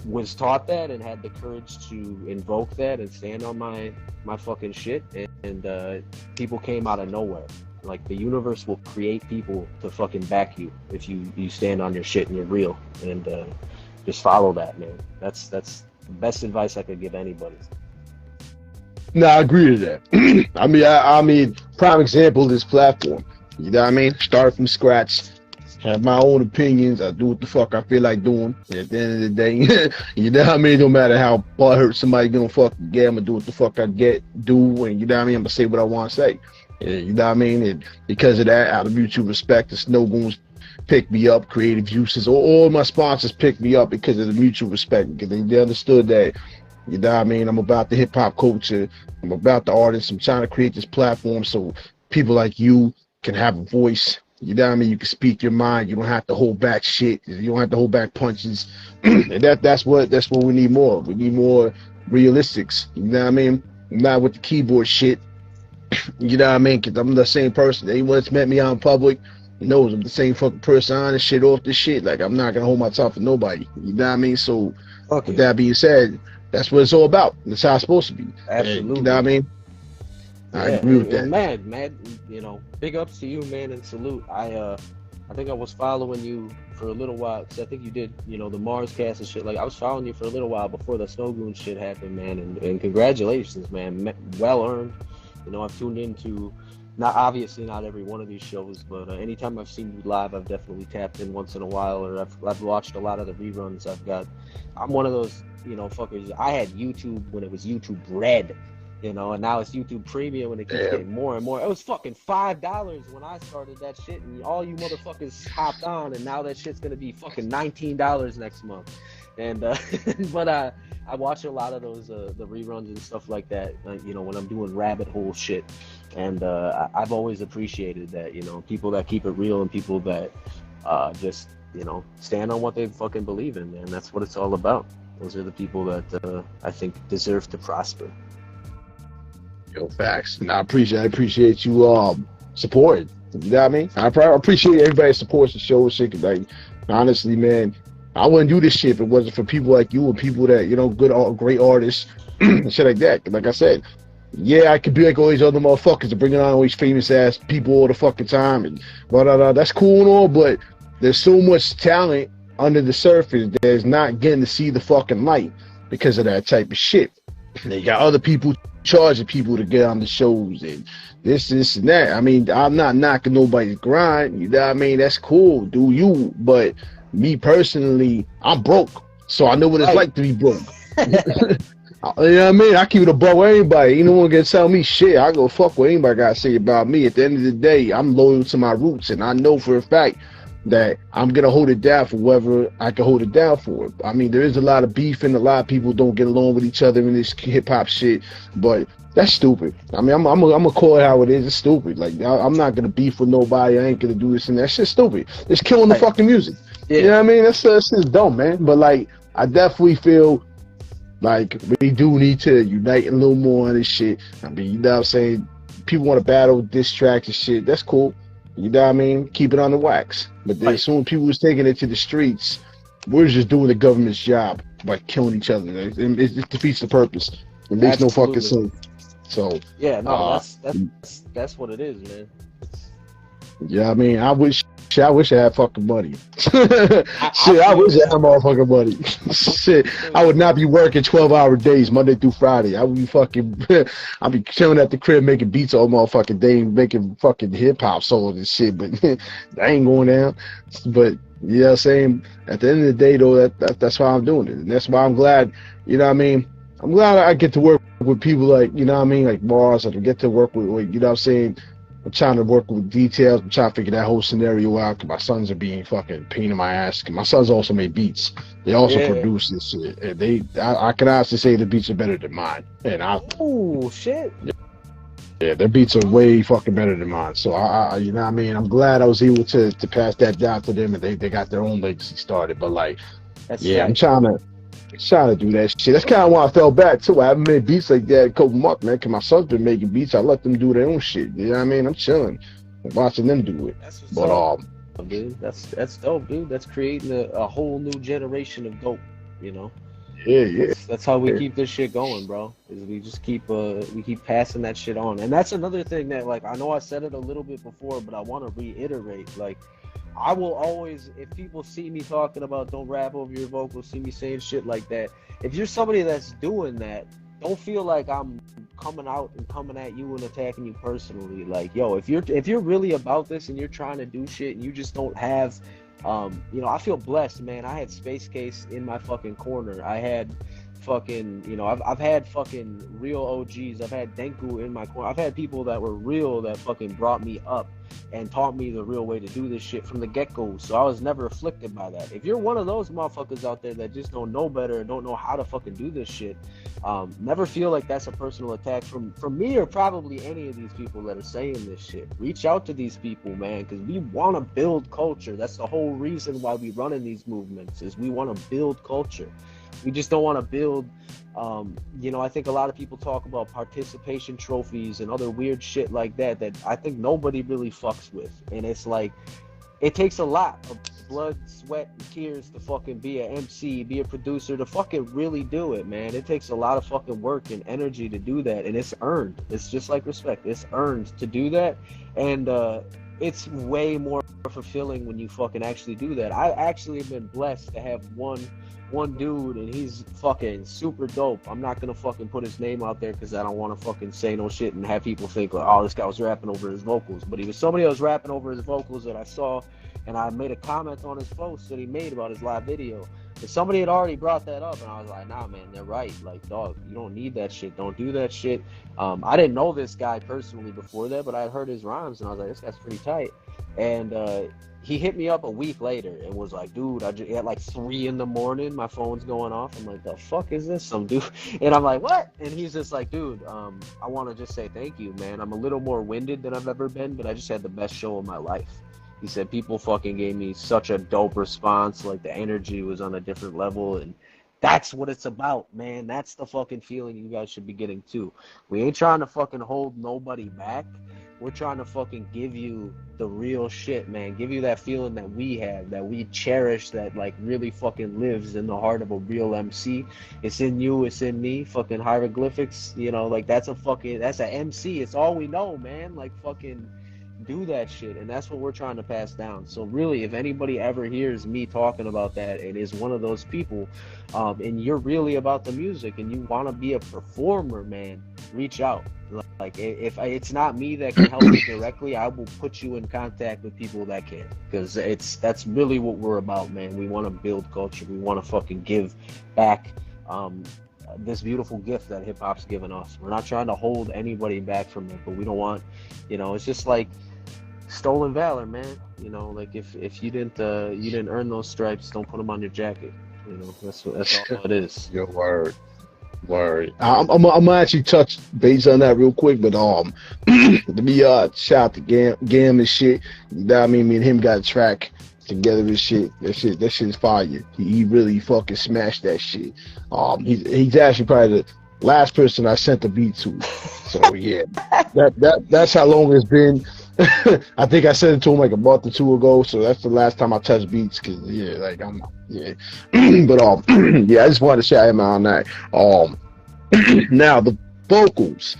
was taught that and had the courage to invoke that and stand on my fucking shit, and people came out of nowhere. Like the universe will create people to fucking back you if you stand on your shit and you're real, and just follow that, man. That's the best advice I could give anybody. No, I agree with that. I mean, prime example of this platform. You know what I mean? Start from scratch, have my own opinions. I do what the fuck I feel like doing. At the end of the day, you know what I mean? No matter how butt hurt somebody gonna fucking get, I'm gonna do what the fuck I do, and you know what I mean? I'm gonna say what I want to say. You know what I mean? And because of that, out of mutual respect, the Snow Goons pick me up, Creative Uses, all my sponsors pick me up because of the mutual respect, because they understood that, you know what I mean, I'm about the hip hop culture, I'm about the artists, I'm trying to create this platform so people like you can have a voice. You know what I mean? You can speak your mind. You don't have to hold back shit. You don't have to hold back punches. And that's what we need more of. We need more realistics. You know what I mean? Not with the keyboard shit. You know what I mean? Because I'm the same person. Anyone that's met me out in public knows I'm the same fucking person on and shit off the shit. Like, I'm not gonna hold my tongue for nobody. You know what I mean? So, with that being said, that's what it's all about. That's how it's supposed to be. Absolutely. And, you know what I mean? I agree with that. Man, you know, big ups to you, man, and salute. I think I was following you for a little while, because I think you did, you know, the Mars cast and shit. Like, I was following you for a little while before the Snow Goon shit happened, man, and congratulations, man. Well earned. You know, I've tuned into, not every one of these shows, but anytime I've seen you live, I've definitely tapped in once in a while, or I've watched a lot of the reruns. I'm one of those, you know, fuckers. I had YouTube when it was YouTube Red, you know, and now it's YouTube Premium, and it keeps getting more and more. It was fucking $5 when I started that shit, and all you motherfuckers hopped on, and now that shit's gonna be fucking $19 next month. And but I watch a lot of those the reruns and stuff like that, you know, when I'm doing rabbit hole shit, and I've always appreciated that, you know, people that keep it real and people that just, you know, stand on what they fucking believe in, man. That's what it's all about. Those are the people that I think deserve to prosper. Yo, facts. And I appreciate you supporting. You know what I mean? I appreciate everybody supports the show and shit. Like, honestly, man, I wouldn't do this shit if it wasn't for people like you and people that, you know, great artists and shit like that. Like I said, yeah, I could be like all these other motherfuckers to bring on all these famous ass people all the fucking time, and that's cool and all, but there's so much talent under the surface that is not getting to see the fucking light because of that type of shit. They got other people charging people to get on the shows and this and that. I mean, I'm not knocking nobody's grind. You know what I mean? That's cool. Do you? But me personally, I'm broke, so I know what it's like to be broke. You know what I mean? I keep it above anybody. You know, one can tell me shit. I go fuck what anybody got to say about me. At the end of the day, I'm loyal to my roots, and I know for a fact that I'm gonna hold it down for whoever I can hold it down for. I mean, there is a lot of beef, and a lot of people don't get along with each other in this hip hop shit, but that's stupid. I mean, I'm gonna call it how it is. It's stupid. Like, I'm not gonna beef with nobody. I ain't gonna do this and that. Shit's stupid. It's killing the fucking music. Yeah. You know what I mean? That's just dumb, man. But like, I definitely feel like we do need to unite a little more on this shit. I mean, you know what I'm saying? People want to battle diss tracks and shit. That's cool. You know what I mean? Keep it on the wax. But then soon people was taking it to the streets, we're just doing the government's job by killing each other. It defeats the purpose. It makes no fucking sense. So yeah, no, that's what it is, man. Yeah, I mean, I wish I had fucking money. I wish I had motherfucking money. Shit, I would not be working 12-hour days Monday through Friday. I would be fucking, I'd be chilling at the crib making beats all motherfucking day, making fucking hip hop songs and shit. But that ain't going down. But you know what I'm saying? At the end of the day, though, that's why I'm doing it, and that's why I'm glad. You know what I mean? I'm glad I get to work with people like, you know what I mean, like Mars. I get to work with, you know what I'm saying? I'm trying to work with details. I'm trying to figure that whole scenario out, because my sons are being fucking pain in my ass. Cause my sons also make beats. They also produce this shit. And I can honestly say the beats are better than mine. And oh shit. Yeah, their beats are way fucking better than mine. So you know what I mean? I'm glad I was able to pass that down to them, and they got their own legacy started. But like, That's yeah, I'm tight. trying to do that shit. That's kind of why I fell back too. I haven't made beats like that in a couple months, man. Cause my son's been making beats. I let them do their own shit. You know what I mean? I'm chilling, I'm watching them do it. That's what's But up, dude. That's dope, dude. That's creating a whole new generation of dope. You know, yeah. that's how we keep this shit going, bro. Is we just keep we keep passing that shit on. And that's another thing that, like, I know I said it a little bit before, but I want to reiterate. Like, I will always, if people see me talking about don't rap over your vocals, see me saying shit like that, if you're somebody that's doing that, don't feel like I'm coming out and coming at you and attacking you personally. Like, yo, if you're really about this and you're trying to do shit and you just don't have, you know, I feel blessed, man. I had Space Case in my fucking corner. I had fucking, you know, I've had fucking real OGs. I've had Denku in my corner. I've had people that were real that fucking brought me up and taught me the real way to do this shit from the get-go. So I was never afflicted by that. If you're one of those motherfuckers out there that just don't know better and don't know how to fucking do this shit, never feel like that's a personal attack from me or probably any of these people that are saying this shit. Reach out to these people, man, because we want to build culture. That's the whole reason why we run in these movements, is we want to build culture. We just don't want to build, you know, I think a lot of people talk about participation trophies and other weird shit like that I think nobody really fucks with. And it's like, it takes a lot of blood, sweat, and tears to fucking be an MC, be a producer, to fucking really do it, man. It takes a lot of fucking work and energy to do that, and it's earned. It's just like respect. It's earned to do that, and it's way more fulfilling when you fucking actually do that. I actually have been blessed to have one dude, and he's fucking super dope. I'm not gonna fucking put his name out there because I don't want to fucking say no shit and have people think like, oh, this guy was rapping over his vocals. But he was somebody that was rapping over his vocals that I saw, and I made a comment on his post that he made about his live video. And somebody had already brought that up, and I was like, nah, man, they're right. Like, dog, you don't need that shit. Don't do that shit. I didn't know this guy personally before that, but I had heard his rhymes, and I was like, this guy's pretty tight. And he hit me up a week later and was like, dude, at like 3 a.m, my phone's going off. I'm like, the fuck is this? Some dude. And I'm like, what? And he's just like, dude, I want to just say thank you, man. I'm a little more winded than I've ever been, but I just had the best show of my life. He said people fucking gave me such a dope response. Like, the energy was on a different level, and that's what it's about, man. That's the fucking feeling you guys should be getting too. We ain't trying to fucking hold nobody back. We're trying to fucking give you the real shit, man. Give you that feeling that we have, that we cherish, that like really fucking lives in the heart of a real MC. It's in you, it's in me. Fucking hieroglyphics, you know, like that's a MC. It's all we know, man. Like, fucking do that shit, and that's what we're trying to pass down. So really, if anybody ever hears me talking about that and is one of those people, and you're really about the music and you want to be a performer, man, reach out. Like, if it's not me that can help you directly, I will put you in contact with people that can, because that's really what we're about, man. We want to build culture. We want to fucking give back this beautiful gift that hip-hop's given us. We're not trying to hold anybody back from it, but we don't want, you know, it's just like stolen valor, man. You know, like if you didn't earn those stripes, don't put them on your jacket. You know, that's all it is. Yo, word. I'm gonna actually touch base on that real quick, but let me shout out to Gam and shit. You know what I mean? Me and him got a track together and shit. That shit's fire. He really fucking smashed that shit. He's actually probably the last person I sent the beat to. So yeah, that's how long it's been. I think I sent it to him like a month or two ago, so that's the last time I touched beats. Cause yeah, like but yeah, I just wanted to shout him out on that. Now the vocals.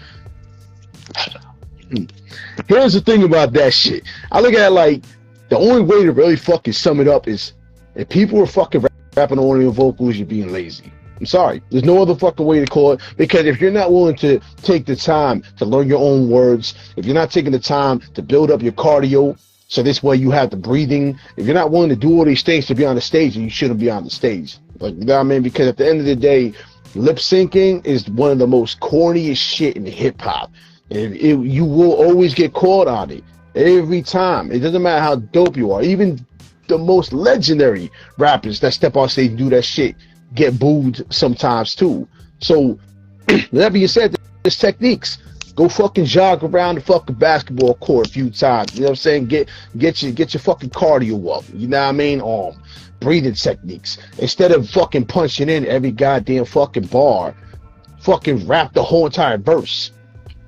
Here's the thing about that shit. I look at it like the only way to really fucking sum it up is if people are fucking rapping on your vocals, you're being lazy. I'm sorry. There's no other fucking way to call it, because if you're not willing to take the time to learn your own words, if you're not taking the time to build up your cardio, so this way you have the breathing, if you're not willing to do all these things to be on the stage, then you shouldn't be on the stage. Like, you know what I mean? Because at the end of the day, lip syncing is one of the most corniest shit in hip hop. You will always get caught on it every time. It doesn't matter how dope you are. Even the most legendary rappers that step on stage and do that shit get booed sometimes too. So that being said, there's techniques. Go fucking jog around the fucking basketball court a few times. You know what I'm saying? Get your fucking cardio up. You know what I mean? Breathing techniques. Instead of fucking punching in every goddamn fucking bar, fucking rap the whole entire verse.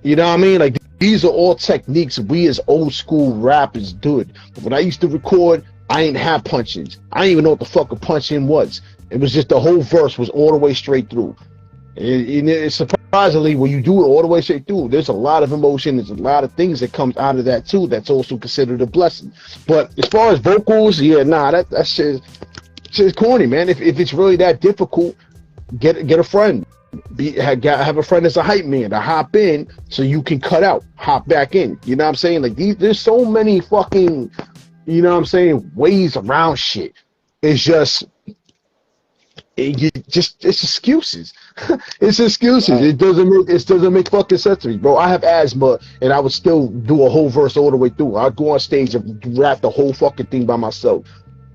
You know what I mean? Like, these are all techniques we as old school rappers did. When I used to record, I ain't have punch-ins. I didn't even know what the fuck a punch-in was. It was just the whole verse was all the way straight through. And it's surprisingly, when you do it all the way straight through, there's a lot of emotion. There's a lot of things that comes out of that too. That's also considered a blessing. But as far as vocals, yeah, nah, that shit's corny, man. If it's really that difficult, get a friend. Have a friend that's a hype man to hop in so you can cut out, hop back in. You know what I'm saying? Like, there's so many fucking, you know what I'm saying, ways around shit. It's just it's excuses. It's excuses. Right. It doesn't make fucking sense to me, bro. I have asthma, and I would still do a whole verse all the way through. I'd go on stage and rap the whole fucking thing by myself.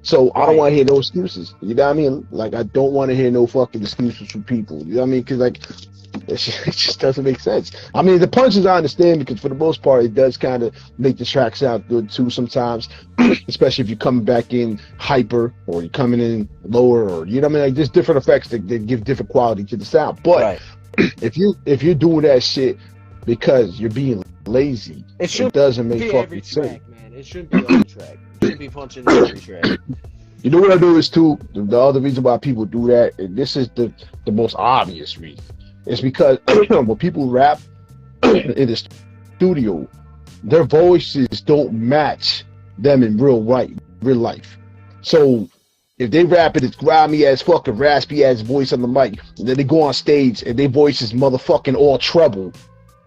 So I don't want to hear no excuses. You know what I mean? Like, I don't want to hear no fucking excuses from people. You know what I mean? Because, like, it just doesn't make sense. I mean, the punches I understand, because for the most part, it does kind of make the track sound good too sometimes, especially if you're coming back in hyper or you're coming in lower, or, you know what I mean? Like, there's different effects that give different quality to the sound. But right. if you're doing that shit because you're being lazy, it doesn't make fucking sense. Man. It shouldn't be every track. It shouldn't be punching every track. You know what I noticed too? The other reason why people do that, and this is the most obvious reason, is because when people rap in the studio, their voices don't match them in real life. So if they rap it, it's grimy ass fucking raspy ass voice on the mic, and then they go on stage and their voice is motherfucking all treble,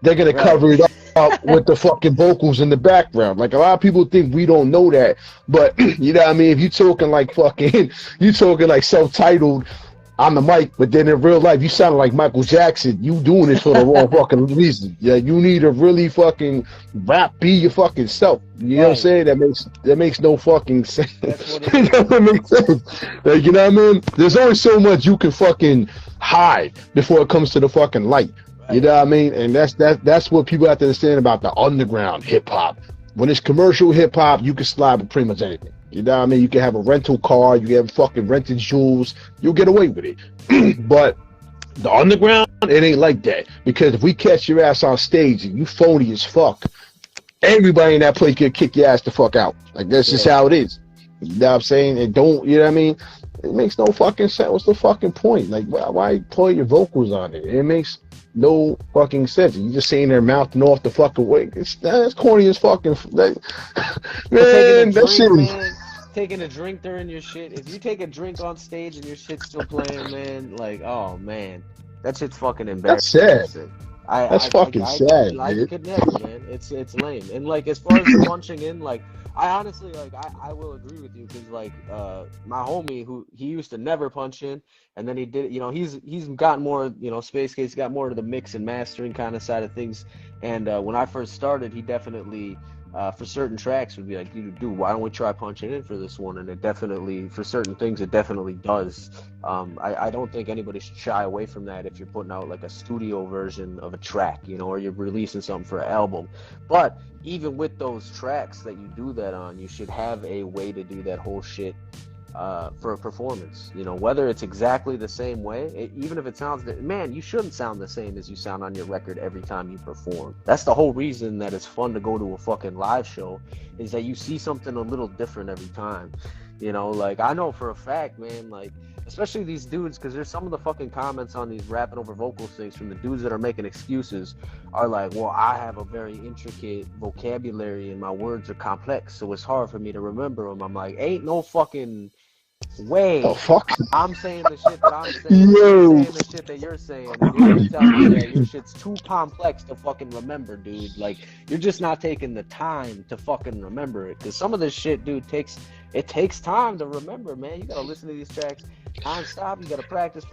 they're gonna cover it up with the fucking vocals in the background. Like, a lot of people think we don't know that, but you know what I mean? If you talking like self-titled on the mic, but then in real life you sound like Michael Jackson, you doing it for the wrong fucking reason. Yeah, you need to really fucking be your fucking self. You know what I'm saying? That makes no fucking sense. That makes sense. Like, you know what I mean? There's only so much you can fucking hide before it comes to the fucking light. You know what I mean? And that's what people have to understand about the underground hip hop. When it's commercial hip hop, you can slide with pretty much anything. You know what I mean? You can have a rental car, you can have fucking rented jewels, you'll get away with it. But the underground, it ain't like that. Because if we catch your ass on stage and you phony as fuck, everybody in that place can kick your ass the fuck out. Like, that's just how it is. You know what I'm saying? And don't, you know what I mean? It makes no fucking sense. What's the fucking point? Like, why play your vocals on it? It makes no fucking sense. You just saying their mouthing off the fucking way. That's corny as fucking. Like, man, that shit is. Taking a drink during your shit. If you take a drink on stage and your shit's still playing, man, like, oh man, that shit's fucking embarrassing. That's sad. That's fucking sad, I could never, man. It's lame. And like, as far as the punching in, like, I honestly, like, I will agree with you, because like my homie, who he used to never punch in, and then he did, you know, he's gotten more, you know, Space Case got more to the mix and mastering kind of side of things. And when I first started, he definitely for certain tracks would be like, dude, why don't we try punching in for this one? And it definitely, for certain things, it definitely does. I don't think anybody should shy away from that if you're putting out like a studio version of a track, you know, or you're releasing something for an album. But even with those tracks that you do that on, you should have a way to do that whole shit for a performance, you know, whether it's exactly the same way, even if it sounds, man, you shouldn't sound the same as you sound on your record every time you perform. That's the whole reason that it's fun to go to a fucking live show, is that you see something a little different every time, you know. Like, I know for a fact, man, like, especially these dudes, because there's some of the fucking comments on these rapping over vocals things from the dudes that are making excuses are like, well, I have a very intricate vocabulary and my words are complex, so it's hard for me to remember them. I'm like, ain't no fucking way. Oh, fuck. I'm saying the shit that I'm saying. You're saying the shit that you're saying. And you're telling me that your shit's too complex to fucking remember, dude. Like, you're just not taking the time to fucking remember it. Because some of this shit, dude, takes it takes time to remember, man. You gotta listen to these tracks non-stop. You gotta practice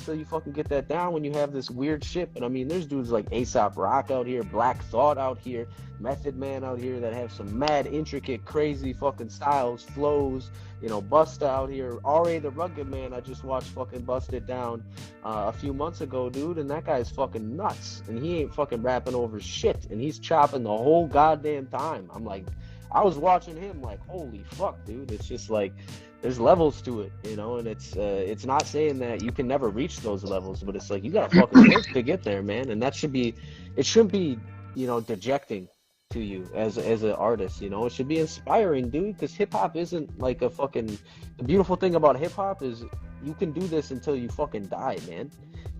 till you fucking get that down when you have this weird shit. But I mean, there's dudes like A$AP Rock out here, Black Thought out here, Method Man out here that have some mad, intricate, crazy fucking styles, flows. You know, Busta out here, R.A. the Rugged Man. I just watched fucking Bust It Down a few months ago, dude, and that guy's fucking nuts. And he ain't fucking rapping over shit, and he's chopping the whole goddamn time. I'm like, I was watching him like, holy fuck, dude. It's just like, there's levels to it, you know, and it's not saying that you can never reach those levels, but it's like, you gotta fucking work to get there, man. And that should be, it shouldn't be, you know, dejecting to you as an artist, you know. It should be inspiring, dude, because hip-hop isn't like a fucking, the beautiful thing about hip-hop is you can do this until you fucking die, man.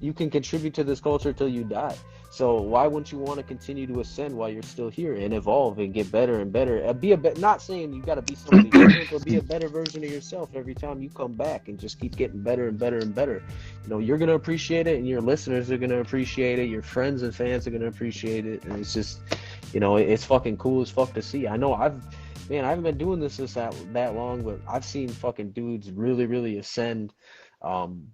You can contribute to this culture till you die. So why wouldn't you want to continue to ascend while you're still here and evolve and get better and better? Not saying you got to be somebody different, but be a better version of yourself every time you come back, and just keep getting better and better and better. You know, you're going to appreciate it, and your listeners are going to appreciate it. Your friends and fans are going to appreciate it. And it's just, you know, it's fucking cool as fuck to see. I know I haven't been doing this that long, but I've seen fucking dudes really, really ascend,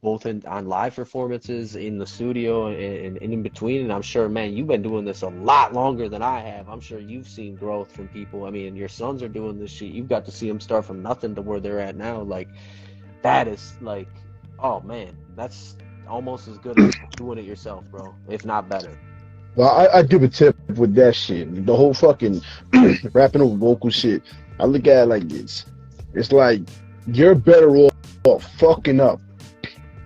both on live performances, in the studio, and in between. And I'm sure, man, you've been doing this a lot longer than I have. I'm sure you've seen growth from people. I mean, your sons are doing this shit. You've got to see them start from nothing to where they're at now. Like, that is like, oh man, that's almost as good as doing it yourself, bro, if not better. Well, I do a tip with that shit. The whole fucking rapping over vocal shit. I look at it like this. It's like, you're better off fucking up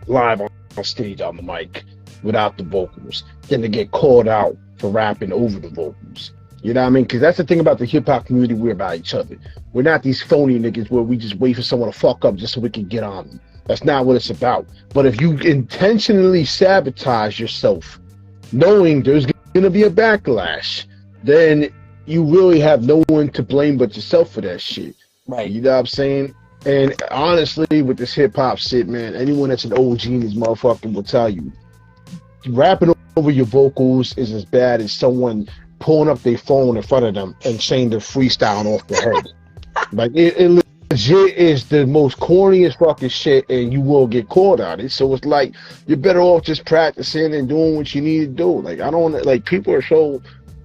live on stage on the mic without the vocals than to get called out for rapping over the vocals. You know what I mean? Because that's the thing about the hip-hop community. We're about each other. We're not these phony niggas where we just wait for someone to fuck up just so we can get on them. That's not what it's about. But if you intentionally sabotage yourself, knowing there's going to be a backlash, then you really have no one to blame but yourself for that shit. Right. You know what I'm saying? And honestly, with this hip-hop shit, man, anyone that's an OG in this motherfucker will tell you, rapping over your vocals is as bad as someone pulling up their phone in front of them and saying they're freestyling off their head. Like, it legit is the most corniest fucking shit, and you will get caught on it. So it's like, you're better off just practicing and doing what you need to do. Like, I don't, like, people are so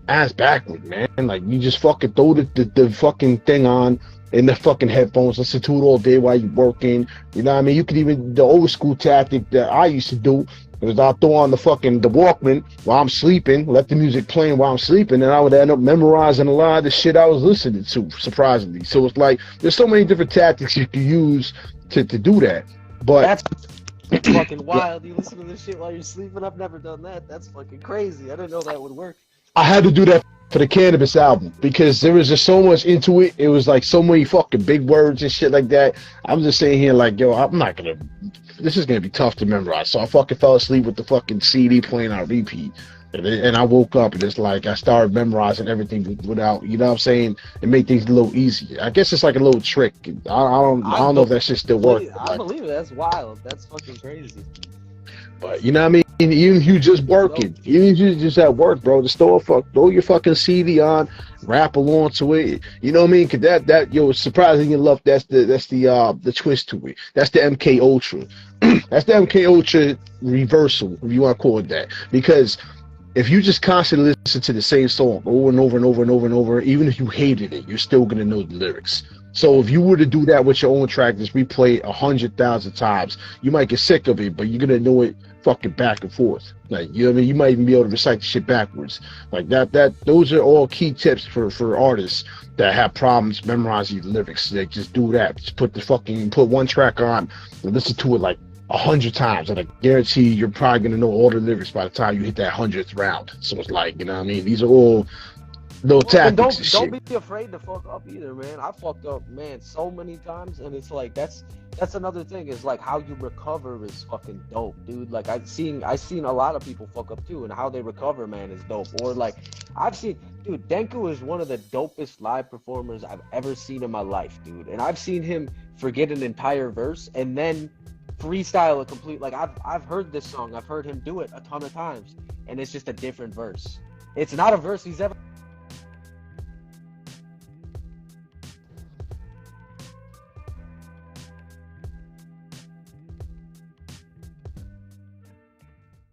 ass backward, man. Like, you just fucking throw the fucking thing on in the fucking headphones, listen to it all day while you're working. You know what I mean? You could even, the old school tactic that I used to do was I'll throw on the Walkman while I'm sleeping, let the music playing while I'm sleeping, and I would end up memorizing a lot of the shit I was listening to, surprisingly. So it's like, there's so many different tactics you can use to do that. But that's fucking wild. You listen to this shit while you're sleeping? I've never done that. That's fucking crazy. I didn't know that would work. I had to do that for the Cannabis album because there was just so much into it. It was like so many fucking big words and shit like that. I'm just sitting here like, yo, this is gonna be tough to memorize. So I fucking fell asleep with the fucking CD playing on repeat. And I woke up and it's like I started memorizing everything without, you know what I'm saying, and make things a little easier. I guess it's like a little trick. I don't know if that shit still works. I believe it. That's wild. That's fucking crazy. But you know what I mean? Even if you just working, even if you just at work, bro, just throw your fucking CD on, rap along to it. You know what I mean? Cause that yo, surprising enough, that's the twist to it. That's the MK Ultra. That's the MK Ultra reversal, if you want to call it that. Because if you just constantly listen to the same song over and over and over and over and over, even if you hated it, you're still gonna know the lyrics. So if you were to do that with your own track, just replay it 100,000 times, you might get sick of it, but you're gonna know it fucking back and forth. Like, you know what I mean? You might even be able to recite the shit backwards. Like those are all key tips for artists that have problems memorizing the lyrics. They just do that. Just put one track on and listen to it like 100 times, and I guarantee you're probably gonna know all the lyrics by the time you hit that 100th round. So it's like, you know what I mean? These are all little tactics. Don't be afraid to fuck up either, man. I fucked up, man, so many times, and it's like that's another thing, is like how you recover is fucking dope, dude. Like I've seen a lot of people fuck up too, and how they recover, man, is dope. Or like dude, Denku is one of the dopest live performers I've ever seen in my life, dude. And I've seen him forget an entire verse and then freestyle a complete, like I've heard this song, I've heard him do it a ton of times, and it's just a different verse. It's not a verse he's ever